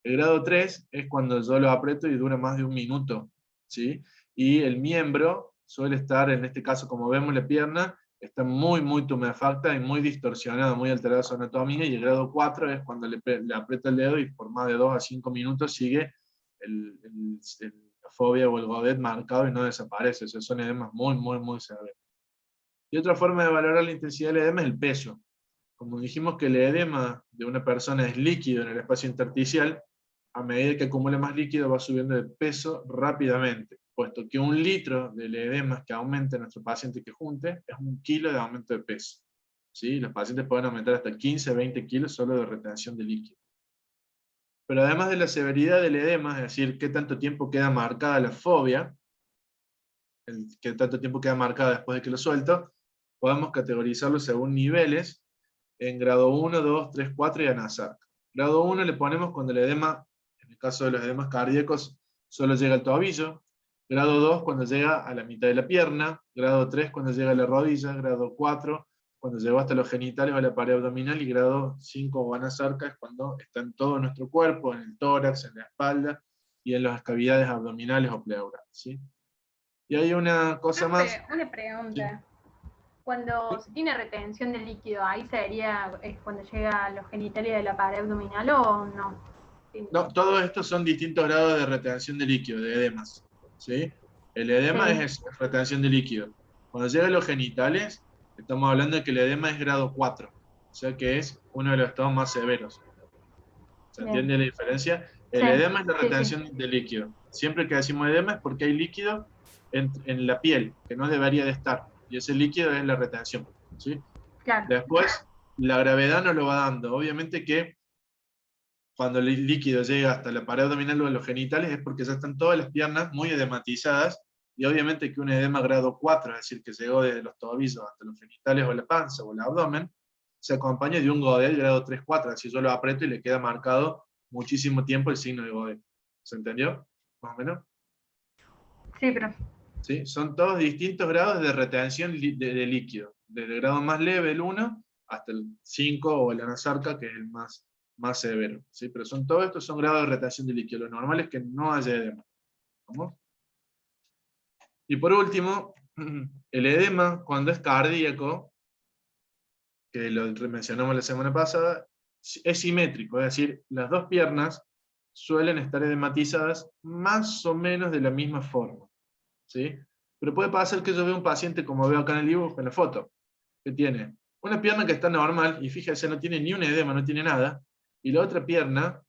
El grado 3 es cuando yo lo aprieto y dura más de un minuto, ¿sí? Y el miembro suele estar, en este caso como vemos la pierna, está muy tumefacta y muy distorsionada, muy alterada su anatomía, y el grado 4 es cuando le aprieta el dedo y por más de 2 a 5 minutos sigue la fobia o el godet marcado y no desaparece. O sea, son edemas muy severos. Y otra forma de valorar la intensidad del edema es el peso. Como dijimos que el edema de una persona es líquido en el espacio intersticial, a medida que acumula más líquido va subiendo de peso rápidamente, puesto que 1 litro del edema que aumente nuestro paciente que junte es 1 kilo de aumento de peso. ¿Sí? Los pacientes pueden aumentar hasta 15, 20 kilos solo de retención de líquido. Pero además de la severidad del edema, es decir, qué tanto tiempo queda marcada la fobia, qué tanto tiempo queda marcada después de que lo suelto, podemos categorizarlo según niveles, en grado 1, 2, 3, 4 y anasarca. Grado 1 le ponemos cuando el edema, en el caso de los edemas cardíacos, solo llega al tobillo. Grado 2 cuando llega a la mitad de la pierna. Grado 3 cuando llega a la rodilla. Grado 4 cuando llegó hasta los genitales o la pared abdominal. Y grado 5 o anasarca es cuando está en todo nuestro cuerpo, en el tórax, en la espalda y en las cavidades abdominales o pleurales, ¿sí? Y hay una cosa más. Una pregunta. Sí. Cuando se tiene retención de líquido, ¿ahí es cuando llega a los genitales de la pared abdominal o no? No, todos estos son distintos grados de retención de líquido, de edemas, ¿sí? El edema es retención de líquido. Cuando llega a los genitales, estamos hablando de que el edema es grado 4, o sea que es uno de los estados más severos. ¿Se entiende la diferencia? El edema es la retención de líquido. Siempre que decimos edema es porque hay líquido en la piel, que no debería de estar, y ese líquido es la retención, ¿sí? Claro. Después, la gravedad nos lo va dando. Obviamente que cuando el líquido llega hasta la pared abdominal o los genitales es porque ya están todas las piernas muy edematizadas, y obviamente que un edema grado 4, es decir, que llegó desde los tobillos hasta los genitales o la panza o el abdomen, se acompaña de un godet grado 3-4, es decir, yo lo aprieto y le queda marcado muchísimo tiempo el signo de godet. ¿Se entendió? ¿Más o menos? Sí, pero... ¿Sí? Son todos distintos grados de retención de líquido, desde el grado más leve, el 1, hasta el 5 o el anasarca, que es el más severo, ¿sí? Pero todos estos son grados de retención de líquido. Lo normal es que no haya edema. ¿Vamos? Y por último, el edema, cuando es cardíaco, que lo mencionamos la semana pasada, es simétrico, es decir, las dos piernas suelen estar edematizadas más o menos de la misma forma, ¿sí? Pero puede pasar que yo vea un paciente, como veo acá en el dibujo, en la foto, que tiene una pierna que está normal, y fíjense, no tiene ni un edema, no tiene nada, y la otra pierna,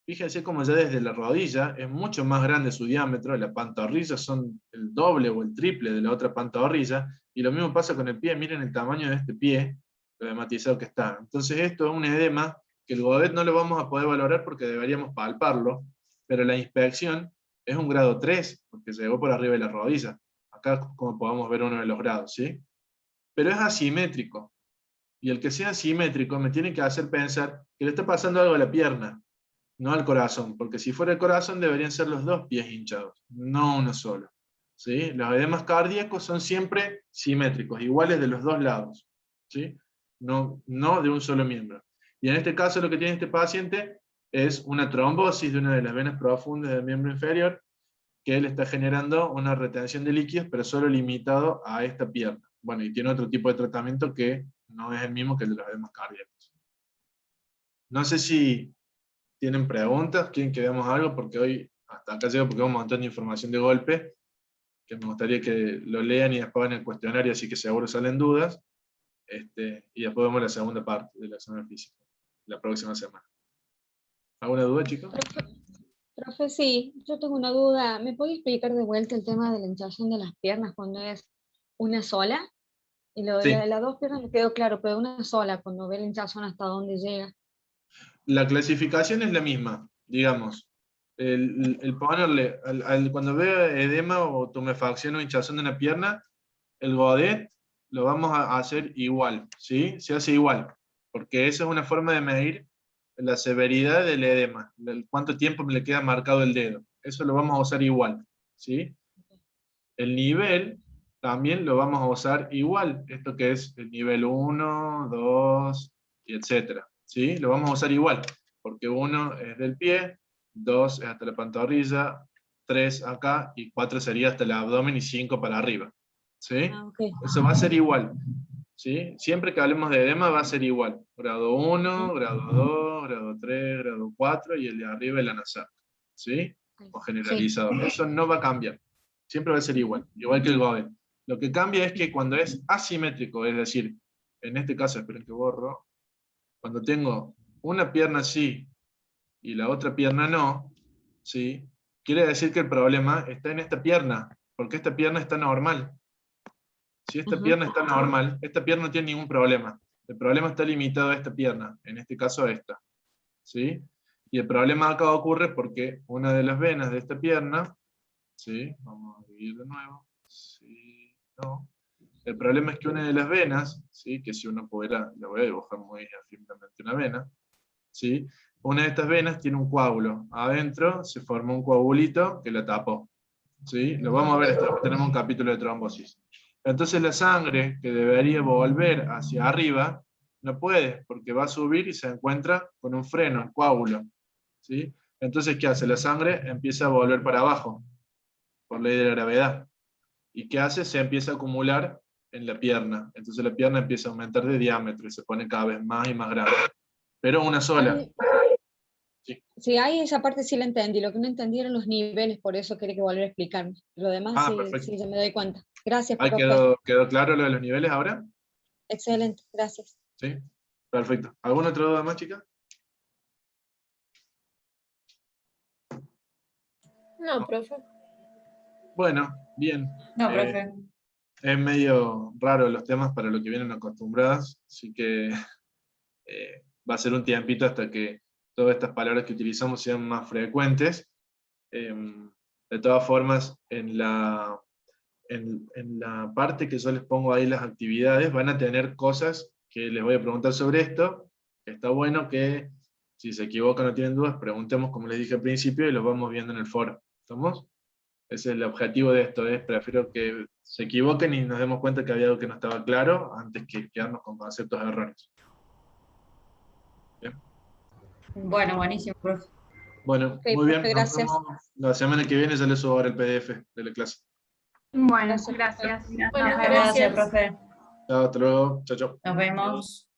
fíjense como ya desde la rodilla es mucho más grande su diámetro, las pantorrillas son el doble o el triple de la otra pantorrilla, y lo mismo pasa con el pie, miren el tamaño de este pie, lo edematizado que está. Entonces esto es un edema que el godet no lo vamos a poder valorar porque deberíamos palparlo, pero la inspección es un grado 3, porque llegó por arriba de la rodilla. Acá como podemos ver uno de los grados, ¿sí? Pero es asimétrico. Y el que sea asimétrico me tiene que hacer pensar que le está pasando algo a la pierna, no al corazón, porque si fuera el corazón deberían ser los dos pies hinchados, no uno solo. ¿Sí? Los edemas cardíacos son siempre simétricos, iguales de los dos lados, ¿sí? No de un solo miembro. Y en este caso lo que tiene este paciente es una trombosis de una de las venas profundas del miembro inferior, que él está generando una retención de líquidos, pero solo limitado a esta pierna. Bueno, y tiene otro tipo de tratamiento que no es el mismo que el de los edemas cardíacos. No sé si tienen preguntas, quieren que veamos algo, porque hoy hasta acá llego porque hay un montón de información de golpe, que me gustaría que lo lean y después van el cuestionario, así que seguro salen dudas, y después vemos la segunda parte del examen físico, la próxima semana. ¿Alguna duda, chicos? Profe, sí, yo tengo una duda. ¿Me puede explicar de vuelta el tema de la hinchazón de las piernas cuando es una sola? Y lo de Sí. las dos piernas me quedó claro, pero una sola, cuando ve la hinchazón hasta dónde llega. La clasificación es la misma, digamos. el ponerle, cuando veo edema o tumefacción o hinchazón de una pierna, el godet lo vamos a hacer igual, ¿sí? Se hace igual, porque esa es una forma de medir la severidad del edema, cuánto tiempo me le queda marcado el dedo. Eso lo vamos a usar igual, ¿sí? El nivel también lo vamos a usar igual, esto que es el nivel 1, 2, y etcétera, ¿sí? Lo vamos a usar igual, porque 1 es del pie, 2 es hasta la pantorrilla, 3 acá, y 4 sería hasta el abdomen, y 5 para arriba, ¿sí? Okay. Eso va a ser igual, ¿sí? Siempre que hablemos de edema va a ser igual, grado 1, grado 2, grado 3, grado 4, y el de arriba el anasar, ¿sí? O generalizado. Eso no va a cambiar. Siempre va a ser igual que el Godet. Lo que cambia es que cuando es asimétrico, es decir, en este caso, esperen que borro, cuando tengo una pierna así y la otra pierna no, ¿sí? Quiere decir que el problema está en esta pierna, porque esta pierna está normal. Si esta pierna está normal, esta pierna no tiene ningún problema. El problema está limitado a esta pierna, en este caso a esta, ¿sí? Y el problema acá ocurre porque una de las venas de esta pierna, ¿sí? Vamos a dividir de nuevo. Sí, no. El problema es que una de las venas, ¿sí? Que si uno pudiera, le voy a dibujar muy afirmadamente una vena, ¿sí? Una de estas venas tiene un coágulo. Adentro se forma un coagulito que la tapó, ¿sí? Lo vamos a ver, tenemos un capítulo de trombosis. Entonces la sangre, que debería volver hacia arriba, no puede, porque va a subir y se encuentra con un freno, un coágulo, ¿sí? Entonces, ¿qué hace? La sangre empieza a volver para abajo, por ley de la gravedad. ¿Y qué hace? Se empieza a acumular en la pierna. Entonces la pierna empieza a aumentar de diámetro y se pone cada vez más y más grande. Pero una sola. Sí, ahí esa parte sí la entendí. Lo que no entendí eran los niveles, por eso quería que volviera a explicarme. Lo demás sí, ya me doy cuenta. Gracias, ¿Ahí profe. quedó claro lo de los niveles ahora? Excelente, gracias. Sí, perfecto. ¿Alguna otra duda más, chica? No, profe. Bueno, bien. No, profe. Es medio raro los temas para lo que vienen acostumbradas, así que va a ser un tiempito hasta que todas estas palabras que utilizamos sean más frecuentes. De todas formas, en la parte que yo les pongo ahí las actividades, van a tener cosas que les voy a preguntar sobre esto. Está bueno que, si se equivocan o no tienen dudas, preguntemos como les dije al principio y los vamos viendo en el foro. ¿Estamos? Ese es el objetivo de esto, prefiero que se equivoquen y nos demos cuenta que había algo que no estaba claro, antes que quedarnos con conceptos erróneos. ¿Bien? Bueno, buenísimo, profe. Bueno, Okay, muy bien. profe, gracias. Nos vemos la semana que viene ya les subo ahora el PDF de la clase. Bueno, Gracias. gracias. Bueno, Nos vemos. Gracias, profe. Chao, hasta luego. Chao, chao. Nos vemos.